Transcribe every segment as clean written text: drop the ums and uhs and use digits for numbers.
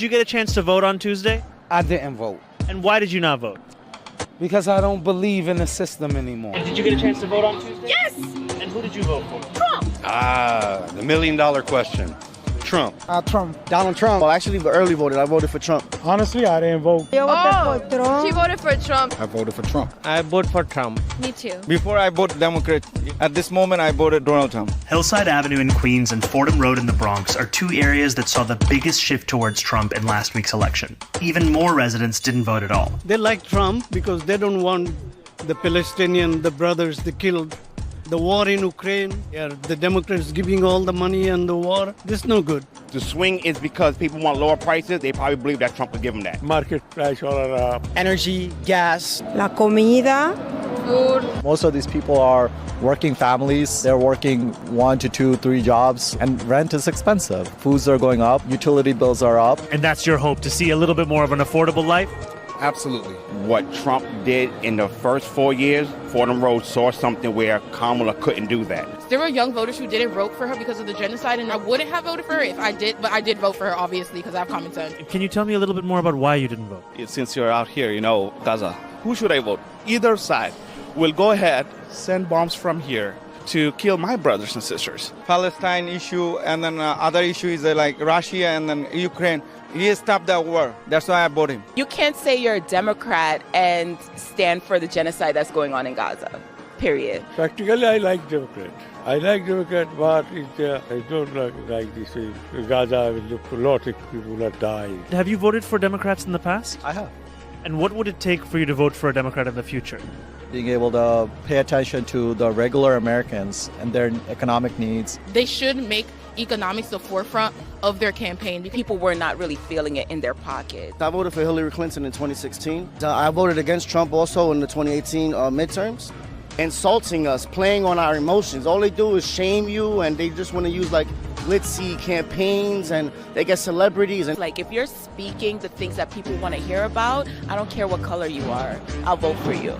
you get a chance to vote on Tuesday? I didn't vote. And why did you not vote? Because I don't believe in the system anymore. And did you get a chance to vote on Tuesday? Yes! And who did you vote for? Trump! The $1 million question. Trump. Trump. Donald Trump. Well, actually, early voted. I voted for Trump. Honestly, I didn't vote. She voted for Trump. I voted for Trump. I vote for Trump. Me too. Before I voted Democrat, at this moment I voted Donald Trump. Hillside Avenue in Queens and Fordham Road in the Bronx are two areas that saw the biggest shift towards Trump in last week's election. Even more residents didn't vote at all. They like Trump because they don't want the Palestinian, the brothers they killed. The war in Ukraine, the Democrats giving all the money and the war, this is no good. The swing is because people want lower prices. They probably believe that Trump would give them that. Market price or Energy, gas. La comida. Food. Most of these people are working families. They're working 1 to 2, 3 jobs, and rent is expensive. Foods are going up, utility bills are up. And that's your hope, to see a little bit more of an affordable life? Absolutely. What Trump did in the first 4 years, Fordham Road saw something where Kamala couldn't do that. There were young voters who didn't vote for her because of the genocide, and I wouldn't have voted for her if I did, but I did vote for her, obviously, because I have common sense. Can you tell me a little bit more about why you didn't vote? Since you're out here, Gaza, who should I vote? Either side will go ahead, send bombs from here to kill my brothers and sisters. Palestine issue, and then other issue is like Russia and then Ukraine. He stopped that war. That's why I voted him. You can't say you're a Democrat and stand for the genocide that's going on in Gaza, period. Practically, I like Democrat. I like Democrat, but I don't like this. Gaza, a lot of people have died. Have you voted for Democrats in the past? I have. And what would it take for you to vote for a Democrat in the future? Being able to pay attention to the regular Americans and their economic needs. They should make economics the forefront of their campaign. People were not really feeling it in their pocket. I voted for Hillary Clinton in 2016. I voted against Trump also in the 2018 midterms. Insulting us, playing on our emotions. All they do is shame you, and they just want to use like glitzy campaigns, and they get celebrities. And like, if you're speaking the things that people want to hear about, I don't care what color you are, I'll vote for you.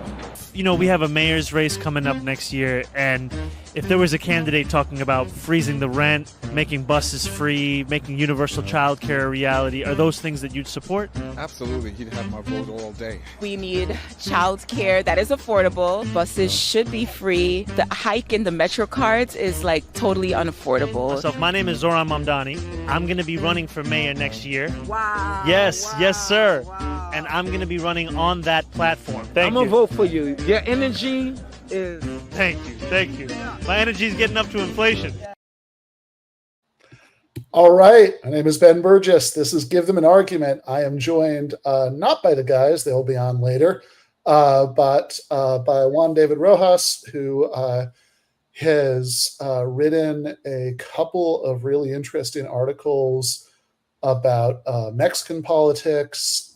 We have a mayor's race coming up next year, and if there was a candidate talking about freezing the rent, making buses free, making universal childcare a reality, are those things that you'd support? Absolutely. He'd have my vote all day. We need childcare that is affordable. Buses should be free. The hike in the Metro cards is like totally unaffordable. My name is Zoran Mamdani. I'm going to be running for mayor next year. Wow. Yes, sir. Wow. And I'm going to be running on that platform. Thank you. I'm going to vote for you. Your energy is... Thank you. My energy is getting up to inflation. All right. My name is Ben Burgis. This is Give Them an Argument. I am joined not by the guys, they'll be on later, but by Juan David Rojas, who has written a couple of really interesting articles about Mexican politics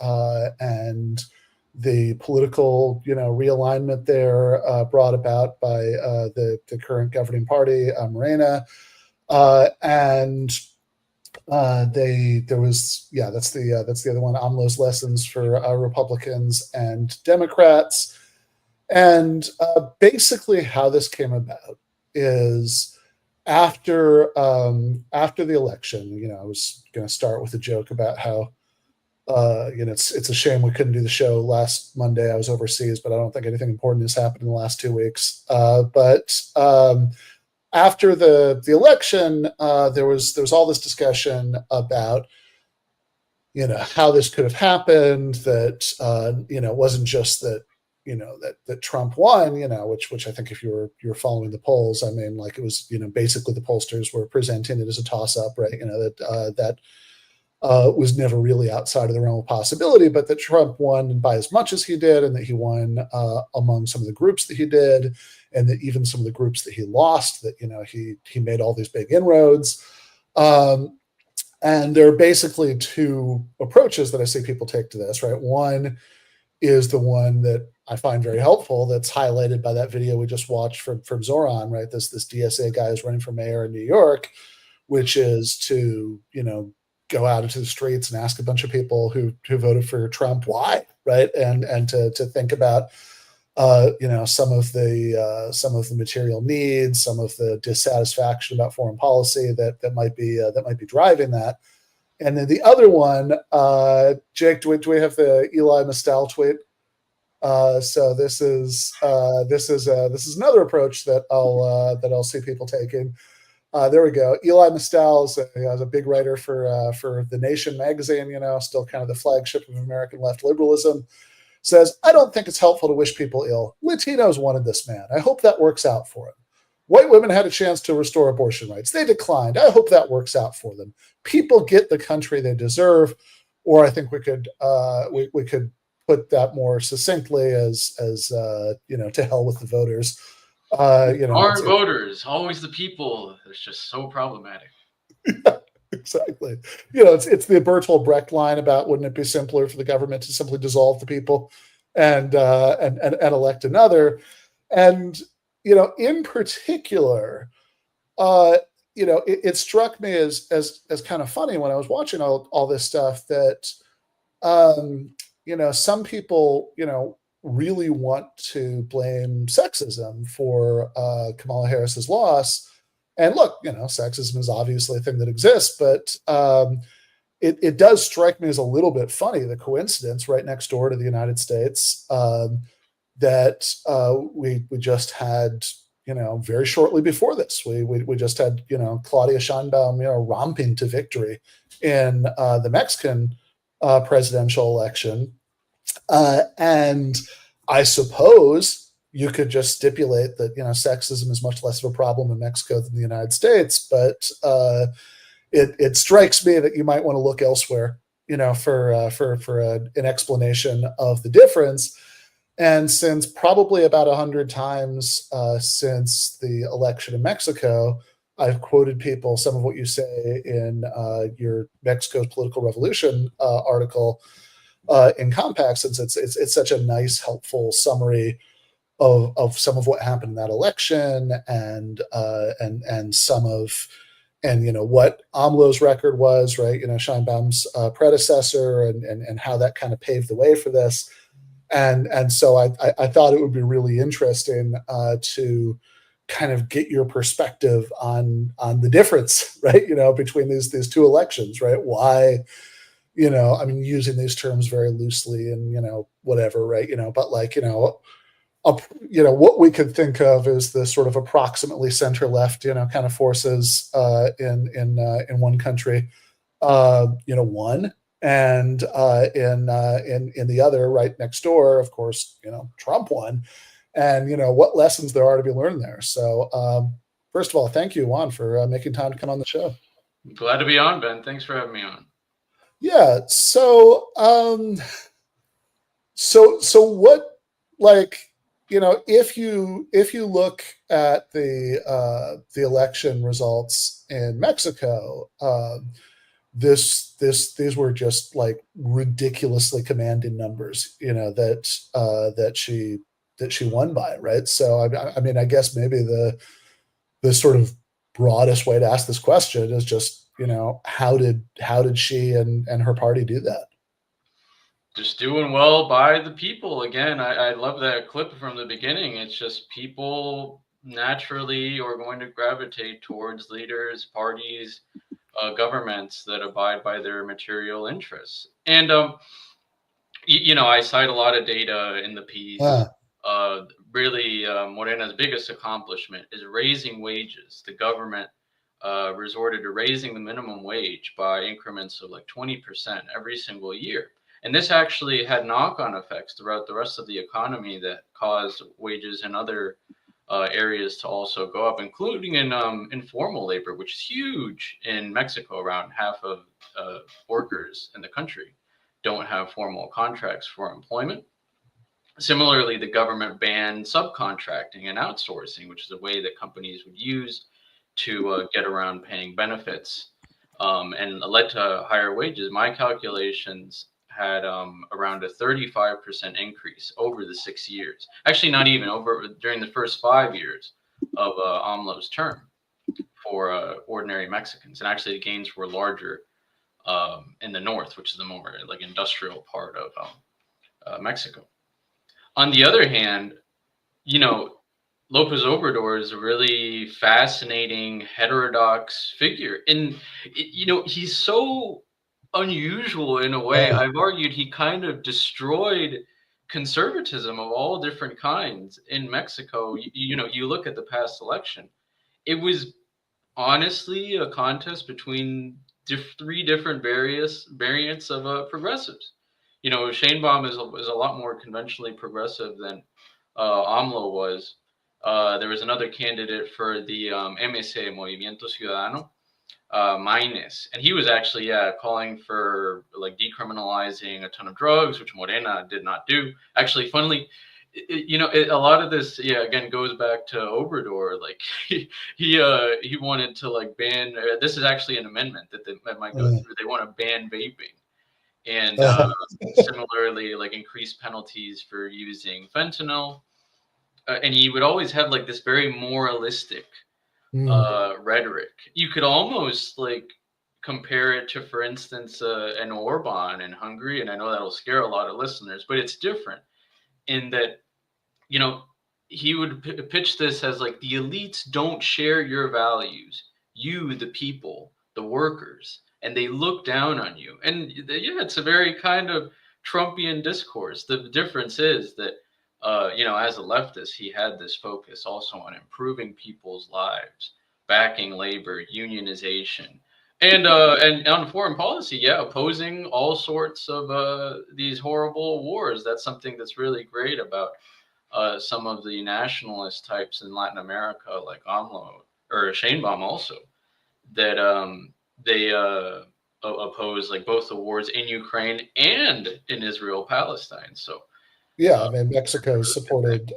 and the political, realignment there brought about by the current governing party, Morena, and there was that's the other one, AMLO's lessons for Republicans and Democrats, and basically how this came about is after the election. I was going to start with a joke about how. It's a shame we couldn't do the show last Monday. I was overseas, but I don't think anything important has happened in the last 2 weeks. But after the election, there was all this discussion about how this could have happened. That it wasn't just that that Trump won. Which I think if you're following the polls, I mean, like it was basically the pollsters were presenting it as a toss up, right? That was never really outside of the realm of possibility, but that Trump won by as much as he did, and that he won among some of the groups that he did, and that even some of the groups that he lost, that he made all these big inroads. And there are basically two approaches that I see people take to this, right? One is the one that I find very helpful, that's highlighted by that video we just watched from Zoran, right? This DSA guy is running for mayor in New York, which is to go out into the streets and ask a bunch of people who voted for Trump why, right? And to think about some of the material needs, some of the dissatisfaction about foreign policy that might be driving that, And then the other one, Jake, do we have the Eli Mistal tweet? So this is another approach that I'll see people taking. There we go. Eli Mistal is a big writer for The Nation magazine, still kind of the flagship of American left liberalism. Says, I don't think it's helpful to wish people ill. Latinos wanted this man. I hope that works out for him. White women had a chance to restore abortion rights. They declined. I hope that works out for them. People get the country they deserve. Or I think we could put that more succinctly as to hell with the voters. Our voters, always the people. It's just so problematic. Exactly. It's the Bertolt Brecht line about wouldn't it be simpler for the government to simply dissolve the people and elect another. And in particular, it struck me as kind of funny when I was watching all this stuff that some people really want to blame sexism for Kamala Harris's loss. And look, sexism is obviously a thing that exists, but it does strike me as a little bit funny, the coincidence right next door to the United States that we just had, very shortly before this, we just had, Claudia Sheinbaum, romping to victory in the Mexican presidential election. And I suppose you could just stipulate that, sexism is much less of a problem in Mexico than the United States. But it strikes me that you might want to look elsewhere, for an explanation of the difference. And since probably about 100 times since the election in Mexico, I've quoted people, some of what you say in your Mexico's Political Revolution article in Compact, since it's such a nice, helpful summary of some of what happened in that election and what AMLO's record was, right? Sheinbaum's predecessor and how that kind of paved the way for this. And so I thought it would be really interesting to kind of get your perspective on the difference, right? Between these two elections, right? Why, using these terms very loosely and, whatever, right? But like, what we could think of as the sort of approximately center left, kind of forces in one country, one, and in the other, right next door, of course, Trump won, and what lessons there are to be learned there. So, first of all, thank you, Juan, for making time to come on the show. Glad to be on, Ben. Thanks for having me on. Yeah. So what, like, if you look at the election results in Mexico, these were just like ridiculously commanding numbers, that she won by, right? So I mean, I guess maybe the sort of broadest way to ask this question is just, how did she and her party do that? Just doing well by the people. Again, I love that clip from the beginning. It's just people naturally are going to gravitate towards leaders, parties, governments that abide by their material interests. And, I cite a lot of data in the piece. Really, Morena's biggest accomplishment is raising wages. The government resorted to raising the minimum wage by increments of like 20% every single year. And this actually had knock-on effects throughout the rest of the economy that caused wages in other areas to also go up, including in informal labor, which is huge in Mexico. Around half of workers in the country don't have formal contracts for employment. Similarly, the government banned subcontracting and outsourcing, which is a way that companies would use to get around paying benefits, and led to higher wages. My calculations had around a 35% increase over the 6 years. Actually, not even over during the first 5 years of AMLO's term for ordinary Mexicans. And actually, the gains were larger in the north, which is the more like industrial part of Mexico. On the other hand, Lopez Obrador is a really fascinating, heterodox figure. And, he's so unusual in a way. I've argued he kind of destroyed conservatism of all different kinds in Mexico. You know, you look at the past election, it was honestly a contest between three different variants of progressives. You know, Sheinbaum is a lot more conventionally progressive than AMLO was. There was another candidate for the MC, Movimiento Ciudadano, Maines, and he was actually calling for like decriminalizing a ton of drugs, which Morena did not do. Actually, funnily, a lot of this again goes back to Obrador. Like he wanted to like ban. This is actually an amendment that might go through. They want to ban vaping, and similarly like increase penalties for using fentanyl. And he would always have like this very moralistic rhetoric. You could almost like compare it to, for instance, an Orban in Hungary, and I know that'll scare a lot of listeners, but it's different in that, you know, he would pitch this as like the elites don't share your values, you, the people, the workers, and they look down on you. And it's a very kind of Trumpian discourse. The difference is that as a leftist, he had this focus also on improving people's lives, backing labor, unionization, and on foreign policy, opposing all sorts of these horrible wars. That's something that's really great about some of the nationalist types in Latin America, like AMLO or Sheinbaum, also that they oppose like both the wars in Ukraine and in Israel, Palestine. So. Yeah, I mean, Mexico supported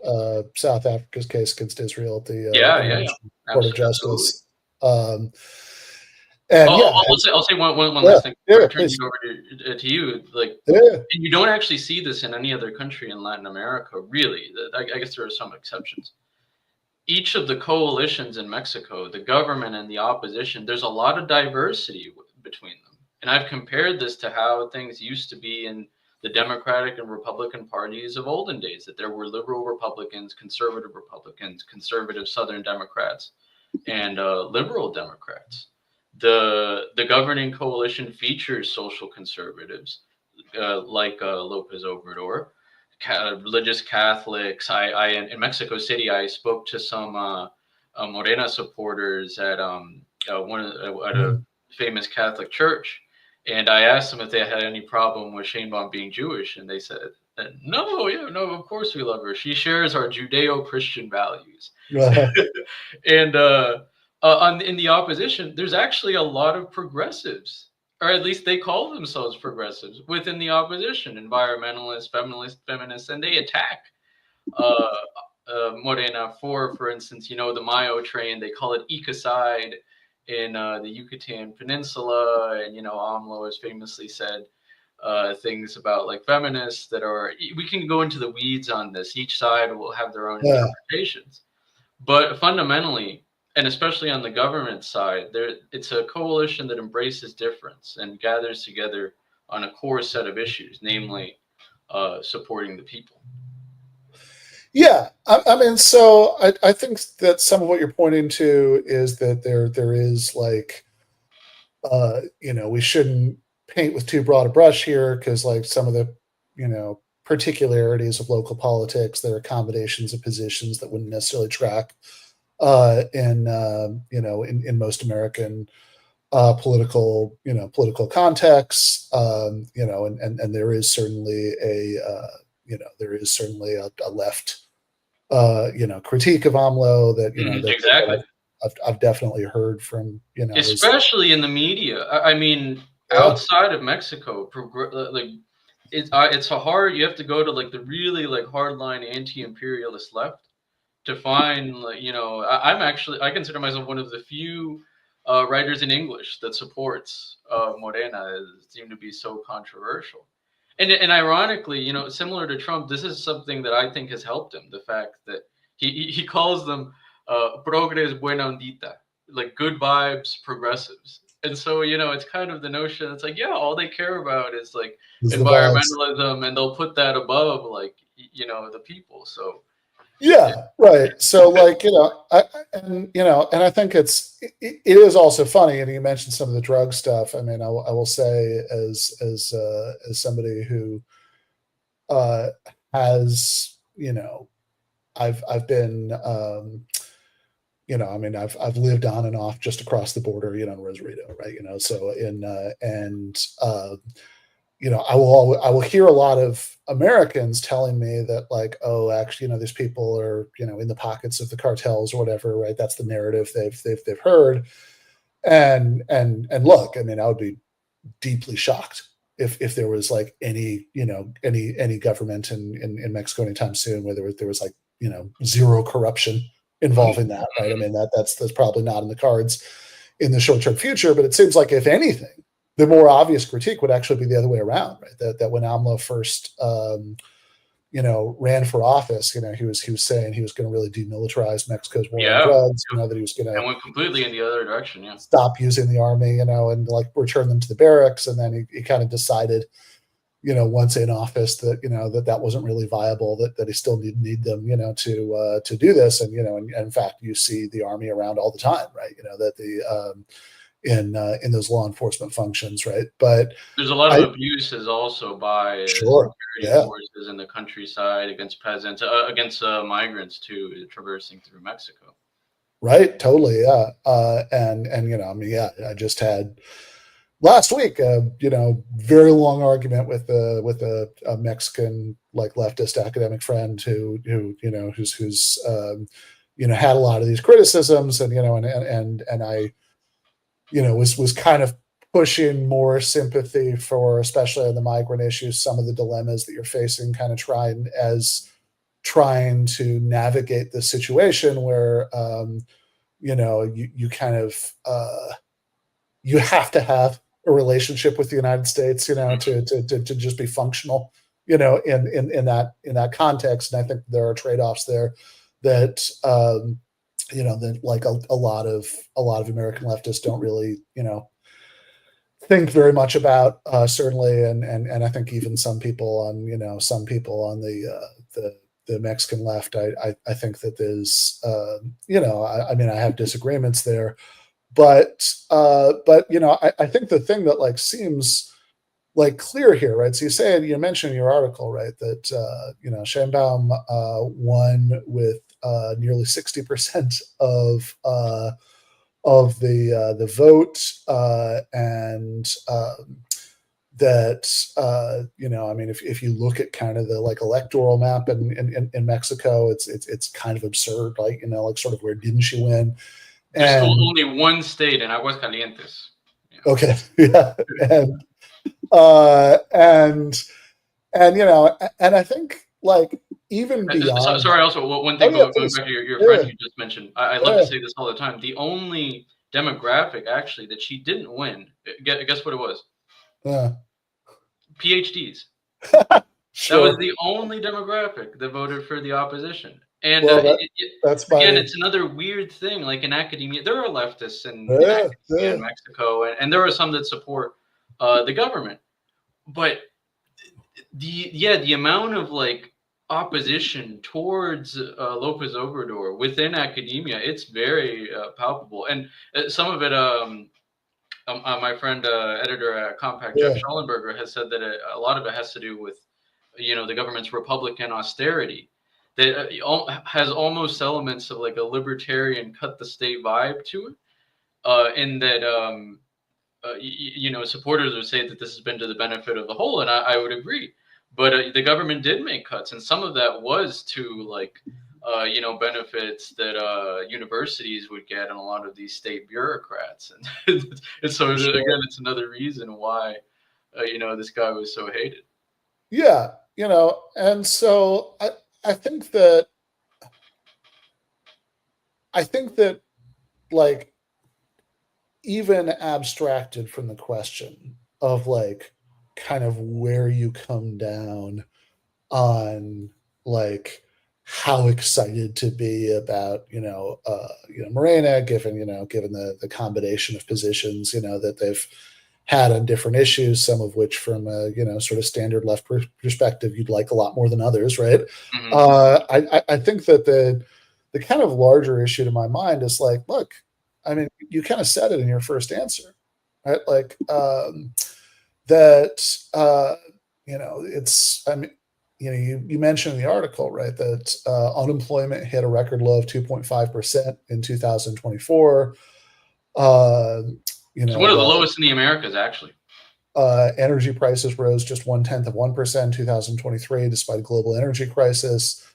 South Africa's case against Israel at the Court of Justice. I'll say one last thing before I turn it over to you. Like, and you don't actually see this in any other country in Latin America, really. I guess there are some exceptions. Each of the coalitions in Mexico, the government and the opposition, there's a lot of diversity between them. And I've compared this to how things used to be in the Democratic and Republican parties of olden days, that there were liberal Republicans, conservative Southern Democrats, and liberal Democrats. The governing coalition features social conservatives like Lopez Obrador, religious Catholics. In Mexico City, I spoke to some Morena supporters at a famous Catholic church. And I asked them if they had any problem with Sheinbaum being Jewish, and they said, no, of course we love her. She shares our Judeo-Christian values. And in the opposition, there's actually a lot of progressives, or at least they call themselves progressives within the opposition, environmentalists, feminists, and they attack Morena for instance, the Mayo train, they call it ecocide in the Yucatan Peninsula, and AMLO has famously said things about like feminists that are. We can go into the weeds on this. Each side will have their own interpretations, but fundamentally, and especially on the government side, it's a coalition that embraces difference and gathers together on a core set of issues, namely supporting the people. Yeah, I mean, so I think that some of what you're pointing to is that there is like, we shouldn't paint with too broad a brush here, because like some of the, particularities of local politics, there are combinations of positions that wouldn't necessarily track in most American political contexts, and there is certainly a left critique of AMLO that exactly. I've definitely heard from especially in the media. I mean, outside of Mexico, like it's hard. You have to go to like the really like hardline anti-imperialist left to find like I consider myself one of the few writers in English that supports Morena. It seemed to be so controversial. And ironically, similar to Trump, this is something that I think has helped him. The fact that he calls them progres buena ondita, like good vibes progressives. And so, it's kind of the notion. It's like, all they care about is like environmentalism, and they'll put that above like, the people. So Yeah, right. So, like, and I think it is also funny. And you mentioned some of the drug stuff. I mean, I will say, as somebody who has, I've been, I mean, I've lived on and off just across the border, in Rosarito, right? So I will hear a lot of Americans telling me that, like, oh, actually, these people are, in the pockets of the cartels or whatever, right? That's the narrative they've heard. And look, I mean, I would be deeply shocked if there was like any government in Mexico anytime soon where there was like, zero corruption involving that, right? I mean, that's probably not in the cards in the short-term future, but it seems like, if anything, the more obvious critique would actually be the other way around, right? That when AMLO first, ran for office, he was saying he was going to really demilitarize Mexico's war on drugs, that he was going to, and went completely in the other direction, stop using the army, and like return them to the barracks. And then he kind of decided, once in office that that wasn't really viable, that he still need them, to do this. And, and in fact, you see the army around all the time, right? That the, in those law enforcement functions, right? But there's a lot of abuses also by security forces in the countryside against peasants, against migrants too, traversing through Mexico. Right, totally, yeah. And I mean, yeah, I just had last week, very long argument with a Mexican, like, leftist academic friend who's had a lot of these criticisms, and and I was kind of pushing more sympathy for, especially on the migrant issues, some of the dilemmas that you're facing, kind of trying to navigate the situation where, you kind of, you have to have a relationship with the United States, to just be functional, in that context. And I think there are trade-offs there that, that, like, a lot of American leftists don't really, think very much about, certainly. And I think even some people on the Mexican left, I think that there's, I mean, I have disagreements there, but I think the thing that, like, seems like clear here, right? So you mentioned in your article, right, that Sheinbaum won with nearly 60% of the vote, and that I mean, if you look at kind of the, like, electoral map in Mexico, it's kind of absurd, like, like, sort of, where didn't she win? There's only one state in Aguascalientes. Okay, yeah, and I think, like, even beyond. Sorry, also one thing, going back to your friend you just mentioned. I love to say this all the time. The only demographic actually that she didn't win, guess what it was? PhDs. Sure. That was the only demographic that voted for the opposition. And that's again, it's another weird thing. Like, in academia, there are leftists in Mexico, and there are some that support the government. But the amount of, like, opposition towards Lopez Obrador within academia, it's very palpable. And some of it, my friend, editor at Compact, Jeff Schallenberger, has said that a lot of it has to do with, the government's Republican austerity that has almost elements of, like, a libertarian cut the state vibe to it, in that supporters would say that this has been to the benefit of the whole, and I would agree. But the government did make cuts, and some of that was to, like, benefits that universities would get, and a lot of these state bureaucrats, and so again, it's another reason why this guy was so hated. Yeah, and so I think that like, even abstracted from the question of, like, kind of where you come down on, like, how excited to be about Morena, given the combination of positions that they've had on different issues, some of which from a, sort of standard left perspective, you'd like a lot more than others, right? I think that the kind of larger issue to my mind is like, look, I mean, you kind of said it in your first answer, right? Like it's, I mean, you mentioned in the article, right, that unemployment hit a record low of 2.5% in 2024. It's one of the lowest in the Americas, actually. Energy prices rose just 0.1% in 2023, despite a global energy crisis.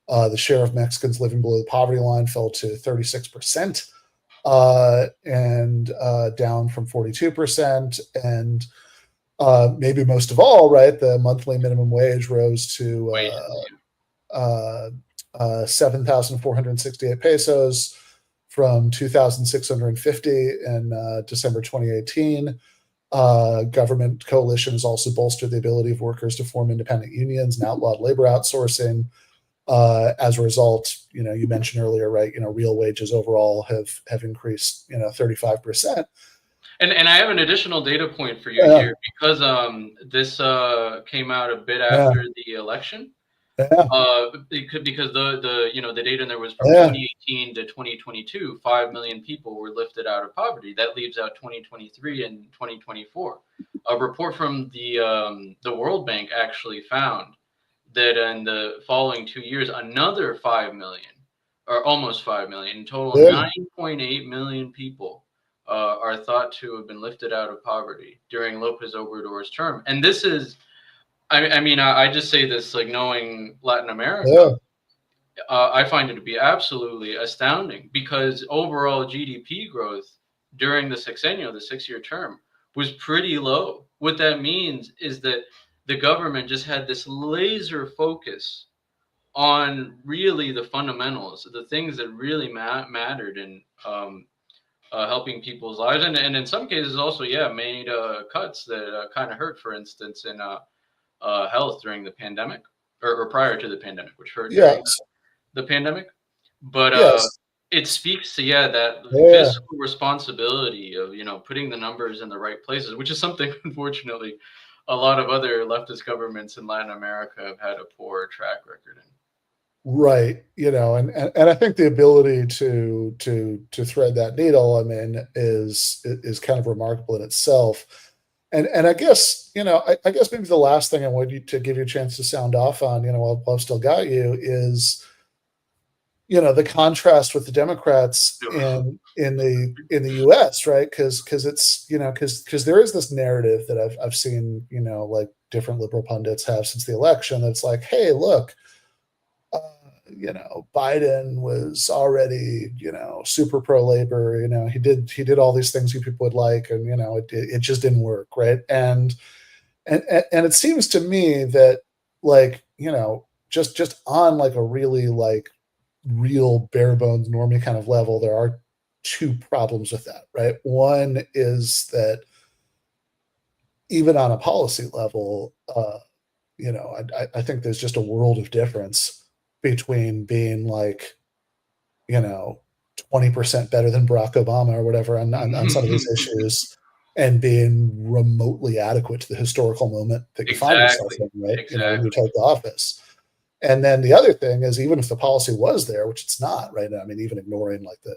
The share of Mexicans living below the poverty line fell to 36%, and down from 42%. And maybe most of all, right, the monthly minimum wage rose to 7,468 pesos from 2,650 in December 2018. Government coalitions also bolstered the ability of workers to form independent unions and outlawed labor outsourcing. As a result, you mentioned earlier, right, real wages overall have increased, 35%. And I have an additional data point for you here, because this came out a bit after the election. Because the data in there was from 2018 to 2022, 5 million people were lifted out of poverty. That leaves out 2023 and 2024. A report from the World Bank actually found that in the following 2 years, another 5 million, or almost 5 million, in total, 9.8 million people are thought to have been lifted out of poverty during López Obrador's term. And this is, I just say this, like, knowing Latin America, I find it to be absolutely astounding, because overall GDP growth during the sexennial, the 6-year term, was pretty low. What that means is that the government just had this laser focus on really the fundamentals, the things that really mattered in helping people's lives, and in some cases also, made cuts that kind of hurt. For instance, in health during the pandemic, or prior to the pandemic, which hurt during the pandemic. But it speaks to that fiscal responsibility of putting the numbers in the right places, which is something, unfortunately, a lot of other leftist governments in Latin America have had a poor track record in. Right, and I think the ability to thread that needle, is kind of remarkable in itself. And I guess, I guess maybe the last thing I wanted to give you a chance to sound off on, while I've still got you, is, the contrast with the Democrats in the U.S., right? Because it's, because there is this narrative that I've seen, like different liberal pundits have since the election. That's like, hey, look, Biden was already, super pro-labor, he did all these things people would like, and, it just didn't work. Right. And it seems to me that, like, just on like a really like real bare bones normie kind of level, there are two problems with that. Right. One is that even on a policy level, I think there's just a world of difference between being like, 20% better than Barack Obama or whatever on some of these issues, and being remotely adequate to the historical moment that you find yourself in, right? When you take the office. And then the other thing is, even if the policy was there, which it's not, right? Even ignoring like the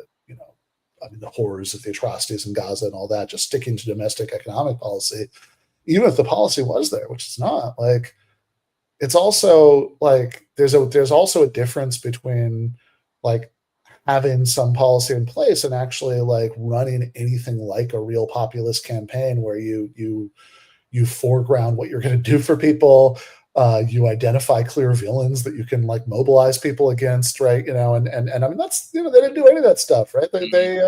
horrors of the atrocities in Gaza and all that, just sticking to domestic economic policy, even if the policy was there, which it's not, like, it's also like there's also a difference between like having some policy in place and actually like running anything like a real populist campaign where you foreground what you're going to do for people, you identify clear villains that you can like mobilize people against, right? And that's, they didn't do any of that stuff, right? They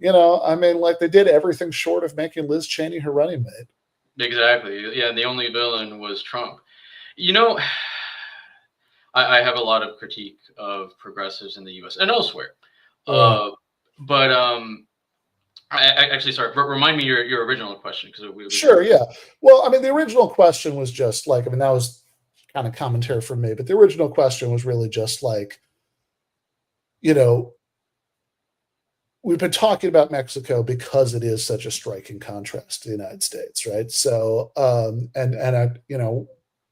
like they did everything short of making Liz Cheney her running mate. Exactly. Yeah, the only villain was Trump. I have a lot of critique of progressives in the U.S. and elsewhere. But actually, sorry, remind me your original question. Sure, yeah. Well, the original question was just like, that was kind of commentary from me, but the original question was really just like, we've been talking about Mexico because it is such a striking contrast to the United States, right? So, and I,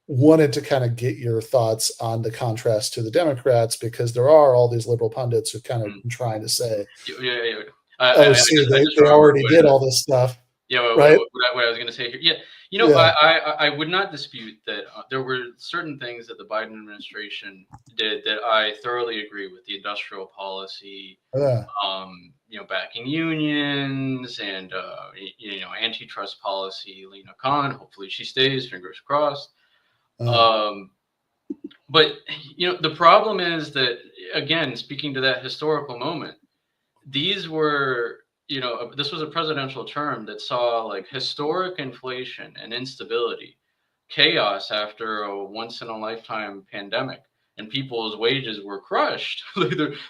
wanted to kind of get your thoughts on the contrast to the Democrats, because there are all these liberal pundits who kind of been trying to say, they already did all this stuff. Yeah, right? What I was going to say here. Yeah, I would not dispute that there were certain things that the Biden administration did that I thoroughly agree with. The industrial policy, backing unions, and antitrust policy. Lena Khan, hopefully she stays. Fingers crossed. But the problem is that, again, speaking to that historical moment, these were. This was a presidential term that saw like historic inflation and instability, chaos after a once in a lifetime pandemic, and people's wages were crushed.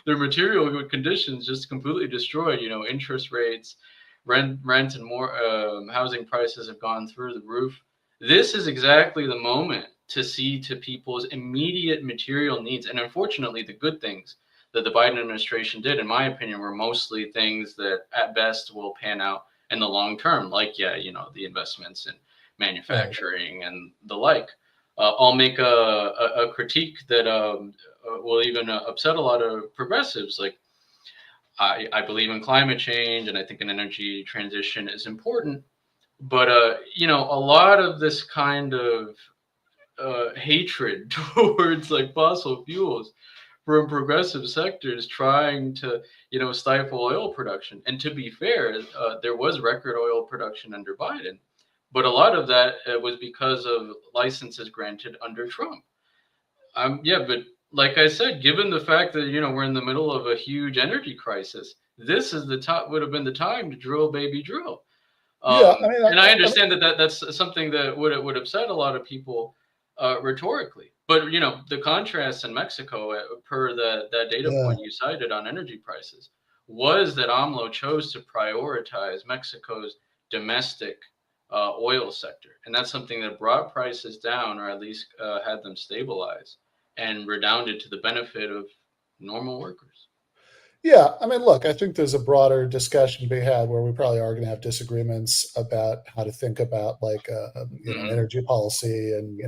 their material conditions just completely destroyed. Interest rates, rent and more housing prices have gone through the roof. This is exactly the moment to see to people's immediate material needs. And unfortunately, the good things that the Biden administration did, in my opinion, were mostly things that at best will pan out in the long term, like, the investments in manufacturing and the like. I'll make a critique that will even upset a lot of progressives. Like, I believe in climate change, and I think an energy transition is important. But, a lot of this kind of hatred towards like fossil fuels from progressive sectors trying to, stifle oil production. And to be fair, there was record oil production under Biden, but a lot of that was because of licenses granted under Trump. But like I said, given the fact that, we're in the middle of a huge energy crisis, this is would have been the time to drill, baby, drill. And I understand that's something that would upset a lot of people rhetorically. But, the contrast in Mexico, per that data point you cited on energy prices, was that AMLO chose to prioritize Mexico's domestic oil sector. And that's something that brought prices down, or at least had them stabilize, and redounded to the benefit of normal workers. Yeah, look, I think there's a broader discussion to be had where we probably are going to have disagreements about how to think about like, energy policy and,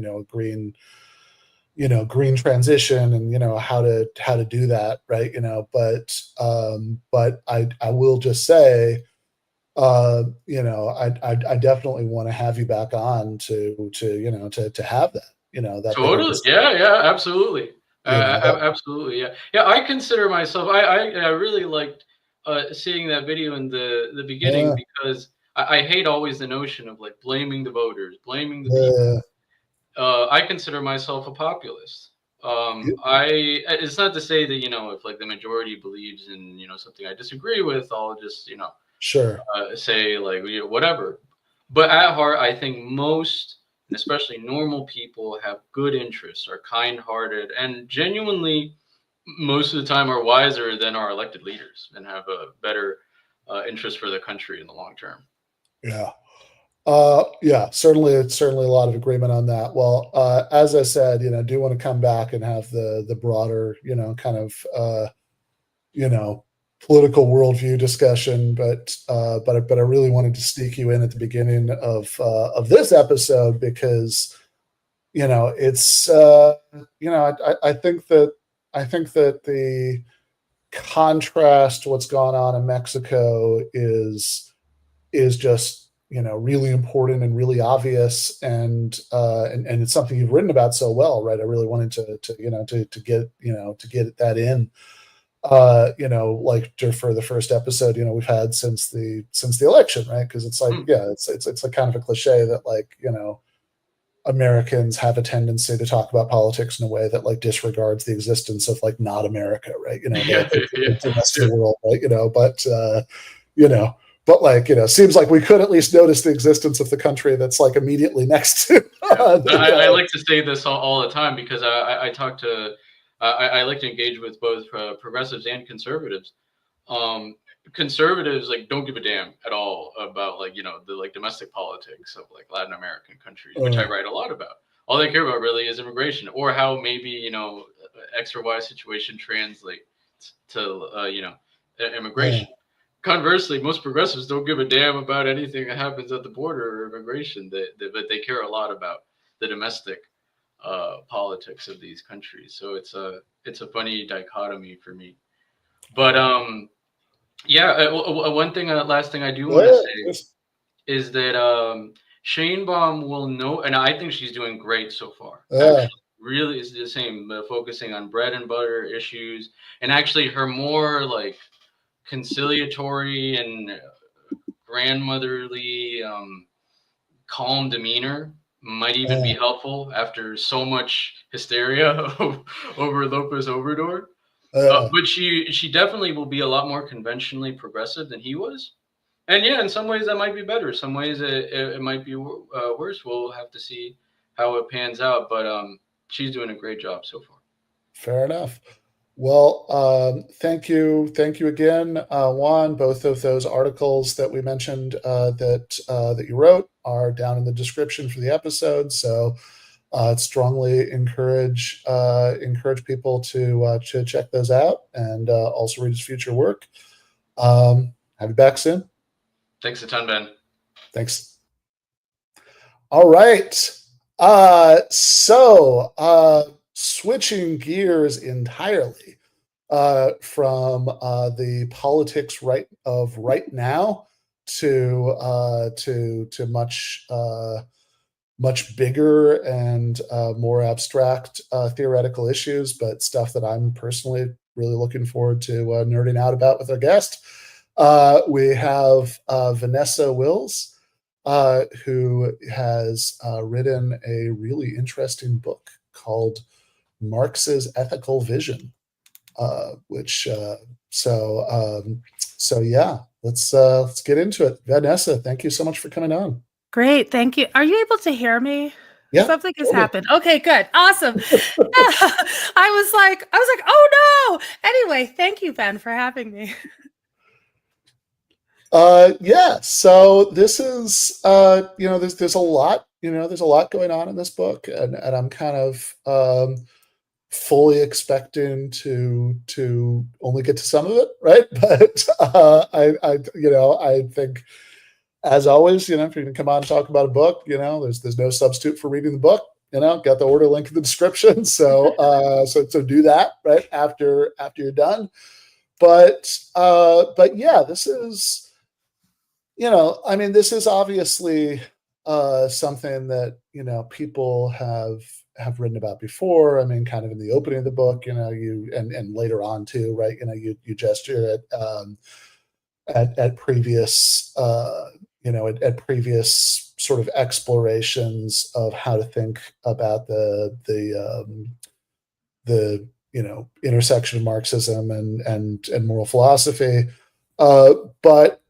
green transition and, how to do that. Right. But I will just say, I definitely want to have you back on to have that, that. Totally. Yeah, absolutely. Absolutely. Yeah. I consider myself, I really liked seeing that video in the beginning, because I hate always the notion of like blaming the voters, blaming the people. I consider myself a populist. It's not to say that, if like the majority believes in, something I disagree with, I'll just, say like, whatever. But at heart, I think most, and especially normal people, have good interests, are kind-hearted, and genuinely, most of the time, are wiser than our elected leaders and have a better interest for the country in the long term. Yeah. Certainly a lot of agreement on that. Well, as I said, I do want to come back and have the broader, kind of, political worldview discussion, but I really wanted to sneak you in at the beginning of this episode because, it's, I think that the contrast to what's gone on in Mexico is just, really important and really obvious, and it's something you've written about so well, right? I really wanted to get that in, like for the first episode, we've had since the election, right? Because it's like, it's like kind of a cliche that like, Americans have a tendency to talk about politics in a way that like disregards the existence of like not America, right? The rest of the world, right? But like, seems like we could at least notice the existence of the country that's like immediately next to. I like to say this all the time because I talk to, I like to engage with both progressives and conservatives. Conservatives like don't give a damn at all about like, the like domestic politics of like Latin American countries, which I write a lot about. All they care about really is immigration, or how maybe, X or Y situation translates to, immigration. conversely, most progressives don't give a damn about anything that happens at the border or immigration, but they care a lot about the domestic politics of these countries. So it's a funny dichotomy for me. But yeah, one thing, last thing I do want to say is that Sheinbaum will know, and I think she's doing great so far. Actually, really is the same, focusing on bread and butter issues, and actually her more like conciliatory and grandmotherly, calm demeanor might even be helpful after so much hysteria over Lopez Obrador. But she definitely will be a lot more conventionally progressive than he was. And yeah, in some ways that might be better. Some ways it might be worse. We'll have to see how it pans out. But she's doing a great job so far. Fair enough. Well, thank you again, Juan. Both of those articles that we mentioned that you wrote are down in the description for the episode. So I'd strongly encourage people to check those out and also read his future work. Have you back soon. Thanks a ton, Ben. Thanks. All right. So switching gears entirely from the politics right now to much bigger and more abstract theoretical issues, but stuff that I'm personally really looking forward to nerding out about with our guest. We have Vanessa Wills, who has written a really interesting book called Marx's Ethical Vision, so yeah, let's get into it. Vanessa, thank you so much for coming on. Great, thank you. Are you able to hear me? Yeah, something has happened. Okay, good, awesome. I was like, oh no. Anyway, thank you, Ben, for having me. Yeah, so this is there's a lot going on in this book, and I'm kind of fully expecting to only get to some of it, right? But I think, as always, if you're going to come on and talk about a book, there's no substitute for reading the book. Got the order link in the description, so do that right after you're done. But yeah, this is this is obviously something that people have written about before. kind of in the opening of the book, you and later on too, right? You gesture at previous at previous sort of explorations of how to think about the intersection of Marxism and moral philosophy. But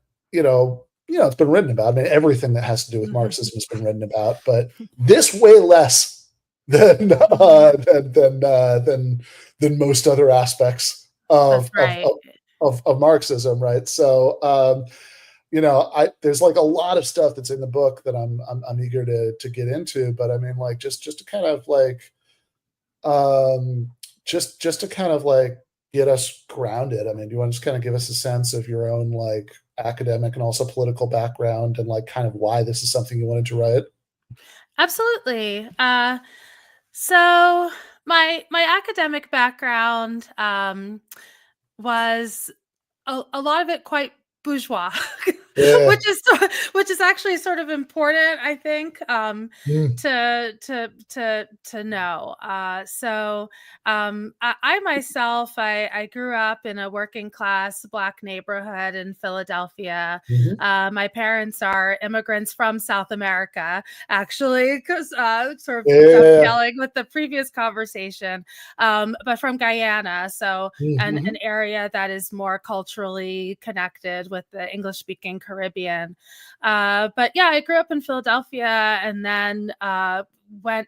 it's been written about. Everything that has to do with Marxism has been written about, but this way less than most other aspects of Marxism, right? So there's like a lot of stuff that's in the book that I'm eager to get into, but just to kind of like just to kind of like get us grounded. Do you want to just kind of give us a sense of your own like academic and also political background and like kind of why this is something you wanted to write? Absolutely. So my academic background was a lot of it quite bourgeois, which is actually sort of important, I think, to know. So I myself, I grew up in a working class Black neighborhood in Philadelphia. My parents are immigrants from South America, actually, because sort of dovetailing with the previous conversation, but from Guyana, so an area that is more culturally connected with the English-speaking Caribbean. But yeah, I grew up in Philadelphia, and then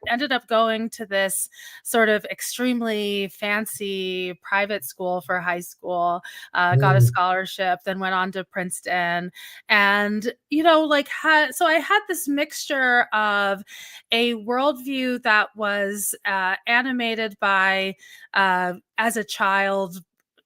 ended up going to this sort of extremely fancy private school for high school, got a scholarship, then went on to Princeton. And, so I had this mixture of a worldview that was animated by, as a child,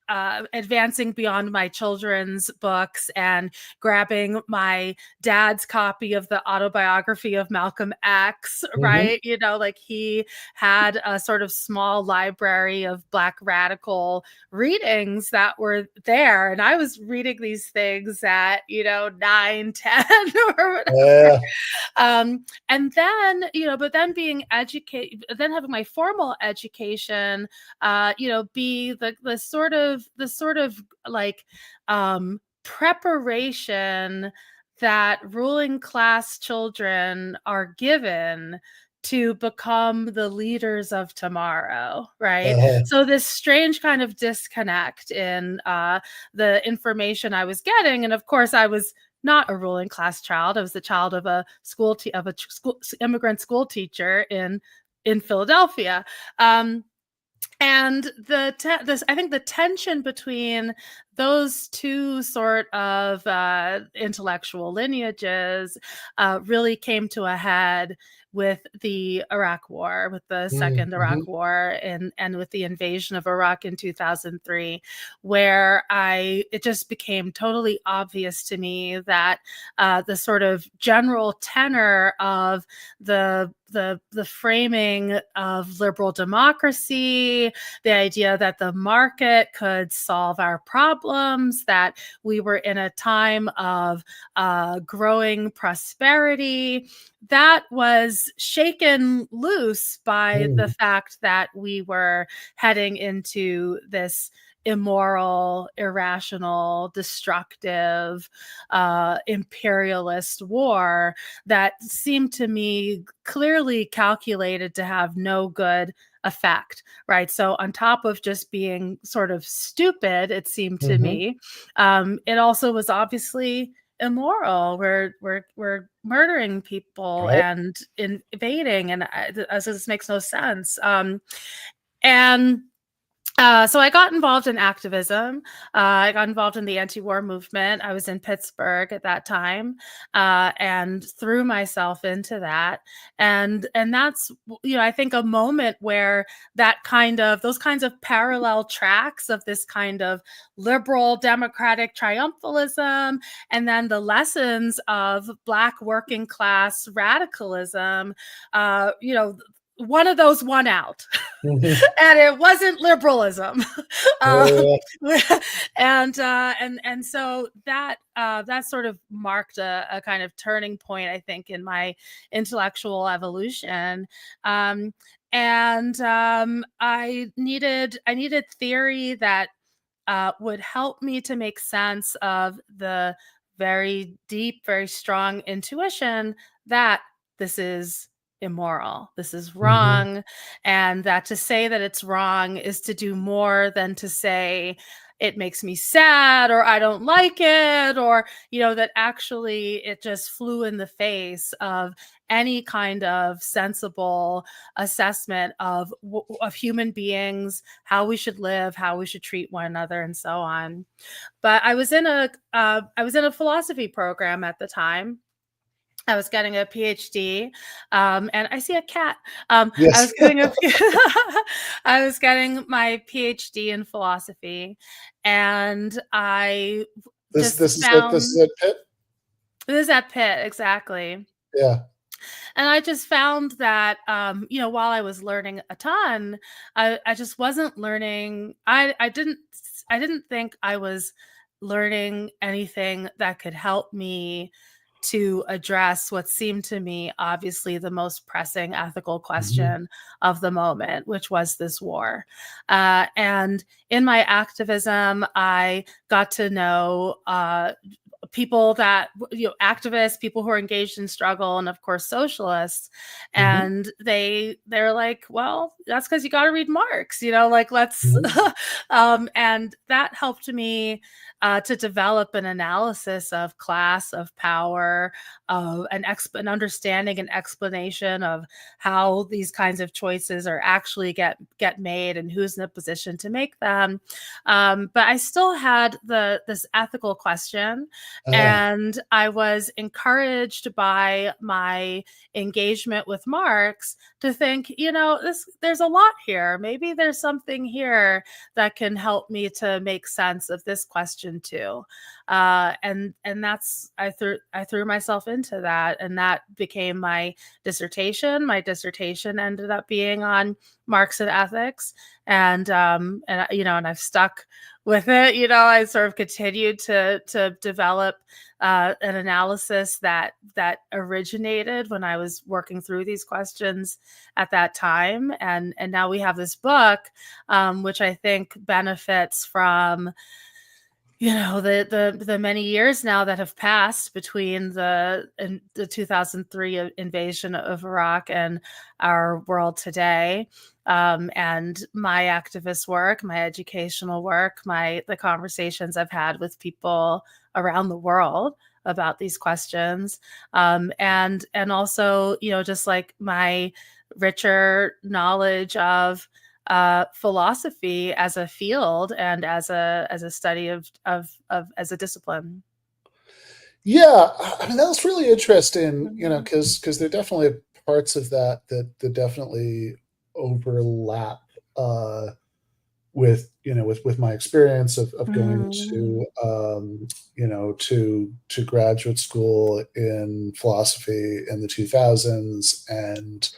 advancing beyond my children's books and grabbing my dad's copy of the autobiography of Malcolm X, right? You know, like he had a sort of small library of Black radical readings that were there. And I was reading these things at, 9, 10 or whatever. And then, but then being educated, then having my formal education, be the sort of like preparation that ruling class children are given to become the leaders of tomorrow, right? So this strange kind of disconnect in the information I was getting, and of course I was not a ruling class child. I was the child of a immigrant school teacher in Philadelphia. And I think the tension between those two sort of intellectual lineages really came to a head with the Iraq War, with the second Iraq War, and with the invasion of Iraq in 2003, where it just became totally obvious to me that the sort of general tenor of the framing of liberal democracy, the idea that the market could solve our problems, that we were in a time of growing prosperity, that was shaken loose by the fact that we were heading into this immoral, irrational, destructive, imperialist war that seemed to me clearly calculated to have no good effect, right? So on top of just being sort of stupid, it seemed to me, it also was obviously immoral. We're murdering people and invading, and this makes no sense. So I got involved in activism. I got involved in the anti-war movement. I was in Pittsburgh at that time, and threw myself into that. And that's, I think a moment where those kinds of parallel tracks of this kind of liberal democratic triumphalism, and then the lessons of Black working class radicalism, one of those won out, and it wasn't liberalism. And so that sort of marked a kind of turning point, I think, in my intellectual evolution. I needed theory that would help me to make sense of the very deep, very strong intuition that this is immoral, this is wrong, and that to say that it's wrong is to do more than to say it makes me sad or I don't like it, or that actually it just flew in the face of any kind of sensible assessment of human beings, how we should live, how we should treat one another, and so on. But I was in a philosophy program at the time. I was getting a PhD, and I see a cat. Yes. I was getting my PhD in philosophy, and this is at Pitt. This is at Pitt, exactly. Yeah. And I just found that, while I was learning a ton, I just wasn't learning. I didn't think I was learning anything that could help me to address what seemed to me obviously the most pressing ethical question of the moment, which was this war. And in my activism, I got to know people that, activists, people who are engaged in struggle, and of course socialists. And they're like, well, that's because you got to read Marx, let's, and that helped me to develop an analysis of class, of power, of an understanding and explanation of how these kinds of choices are actually get made and who's in a position to make them. But I still had this ethical question. And I was encouraged by my engagement with Marx to think, there's a lot here. Maybe there's something here that can help me to make sense of this question too. And that's I threw myself into that, and that became my dissertation. My dissertation ended up being on Marx and ethics, and I've stuck with it. I sort of continued to develop an analysis that originated when I was working through these questions at that time, and now we have this book, which I think benefits from the many years now that have passed between the 2003 invasion of Iraq and our world today, and my activist work, my educational work, the conversations I've had with people around the world about these questions, and also just like my richer knowledge of philosophy as a field and as a study of as a discipline. Yeah, I mean, that's really interesting, because there are definitely parts of that definitely overlap with my experience of going to graduate school in philosophy in the 2000s, and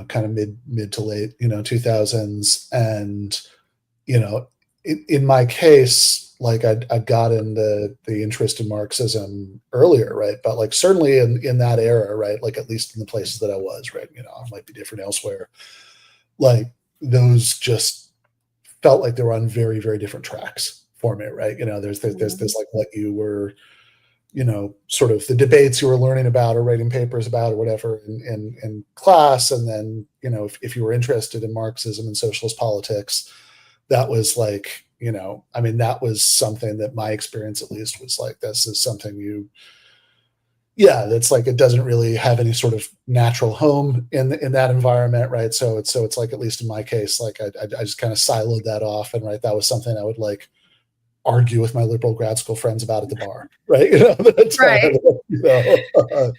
kind of mid to late 2000s, and in my case, like I'd gotten the interest in Marxism earlier, right? But like certainly in that era, right? Like at least in the places that I was, right? It might be different elsewhere. Like those just felt like they were on very, very different tracks for me, right? There's like what you were, sort of the debates you were learning about or writing papers about or whatever in class, and then if you were interested in Marxism and socialist politics, that was like, that was something that my experience at least was like, this is something that's like, it doesn't really have any sort of natural home in that environment, right? So it's like, at least in my case, like I just kind of siloed that off, and right, that was something I would like argue with my liberal grad school friends about at the bar, right? That's right. About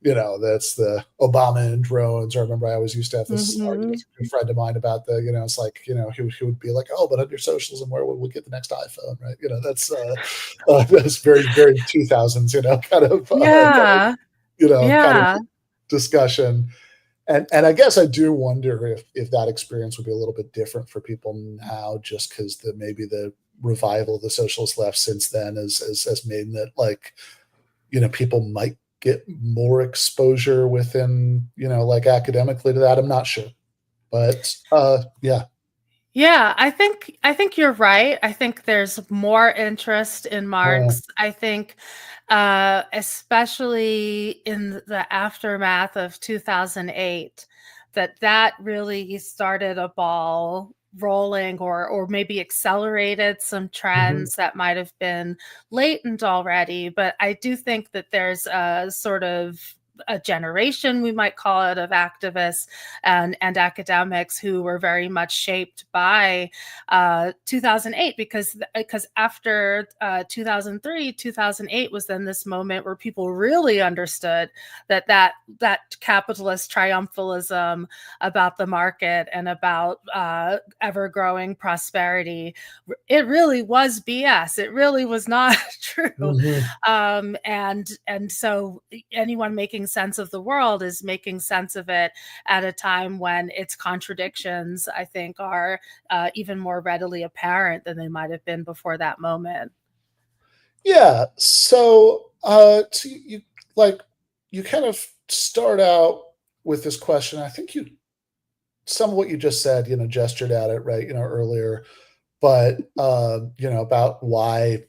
that's the Obama and drones. Or I remember I always used to have this argument with a friend of mine about it's like, he would be like, oh, but under socialism, where would we get the next iPhone, right? That's very, very 2000s, kind of kind of discussion. And I guess I do wonder if that experience would be a little bit different for people now, just because maybe the revival of the socialist left since then has made that, like, people might get more exposure within, like academically to that. I'm not sure, but yeah. Yeah, I think you're right. I think there's more interest in Marx. I think especially in the aftermath of 2008, that really started a ball rolling, or maybe accelerated some trends that might have been latent already. But I do think that there's a sort of a generation, we might call it, of activists and academics who were very much shaped by 2008, because after 2003, 2008 was then this moment where people really understood that capitalist triumphalism about the market and about ever-growing prosperity, it really was BS. It really was not true. And so anyone making sense of the world is making sense of it at a time when its contradictions, I think, are even more readily apparent than they might have been before that moment. Yeah. So, you kind of start out with this question. I think some of what you just said, gestured at it, right, earlier, but about why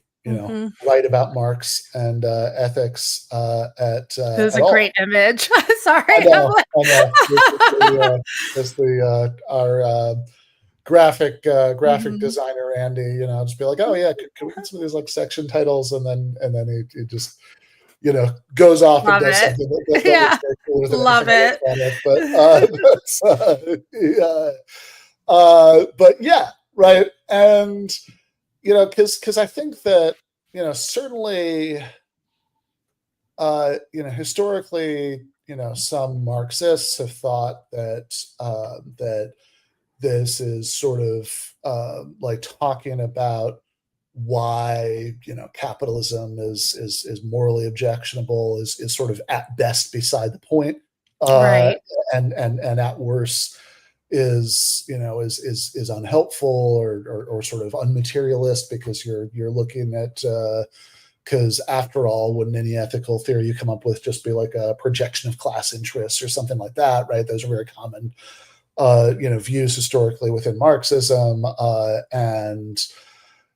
write about Marx and ethics It was a great image. Sorry. I know. Our graphic designer Andy, I'll just be like, oh yeah, can we get some of these like section titles, and then he just goes off and does something that looks very cool with Love it. But yeah. right? And because I think that certainly historically some Marxists have thought that that this is sort of like talking about why capitalism is morally objectionable, is sort of at best beside the point, Right. and at worst is is unhelpful or sort of unmaterialist, because you're looking at because after all, wouldn't any ethical theory you come up with just be like a projection of class interests or something like that, right? Those are very common views historically within Marxism, and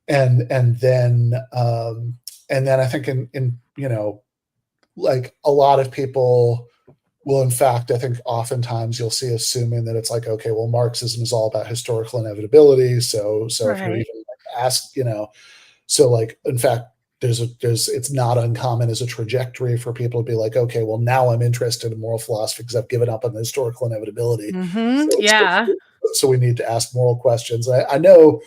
then I think in like a lot of people will, in fact, I think oftentimes you'll see assuming that it's like, okay, well, Marxism is all about historical inevitability. So if you're Right. even asked, so like, in fact, it's not uncommon as a trajectory for people to be like, okay, well, now I'm interested in moral philosophy because I've given up on the historical inevitability. Yeah. So we need to ask moral questions. I know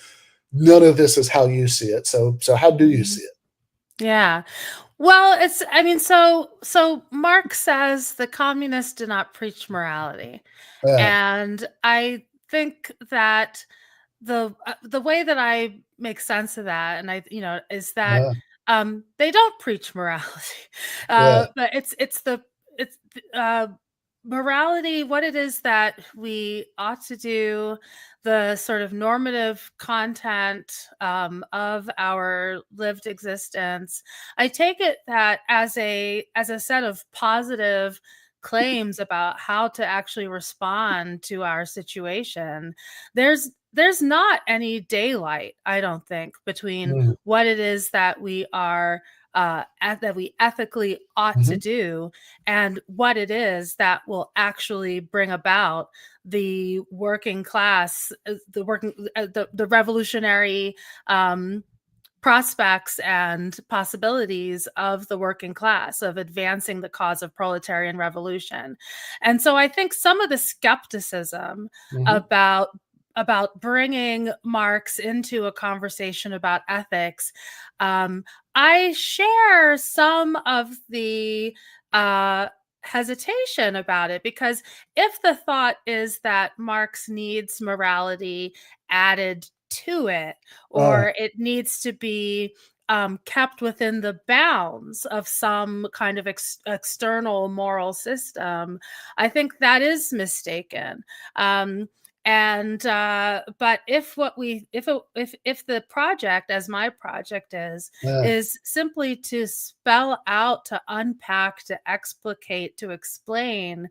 none of this is how you see it. So how do you see it? Yeah. Well, so Marx says the communists do not preach morality. And I think that the way that I make sense of that, and is that they don't preach morality. But it's morality, what it is that we ought to do, the sort of normative content of our lived existence. I take it that as a set of positive claims about how to actually respond to our situation. There's not any daylight, I don't think, between what it is that we are that we ethically ought to do and what it is that will actually bring about the working class, the revolutionary prospects and possibilities of the working class, of advancing the cause of proletarian revolution. And so I think some of the skepticism about bringing Marx into a conversation about ethics, I share some of the hesitation about it, because if the thought is that Marx needs morality added to it, or it needs to be kept within the bounds of some kind of external moral system, I think that is mistaken. But if the project, as my project is simply to spell out, to unpack, to explicate, to explain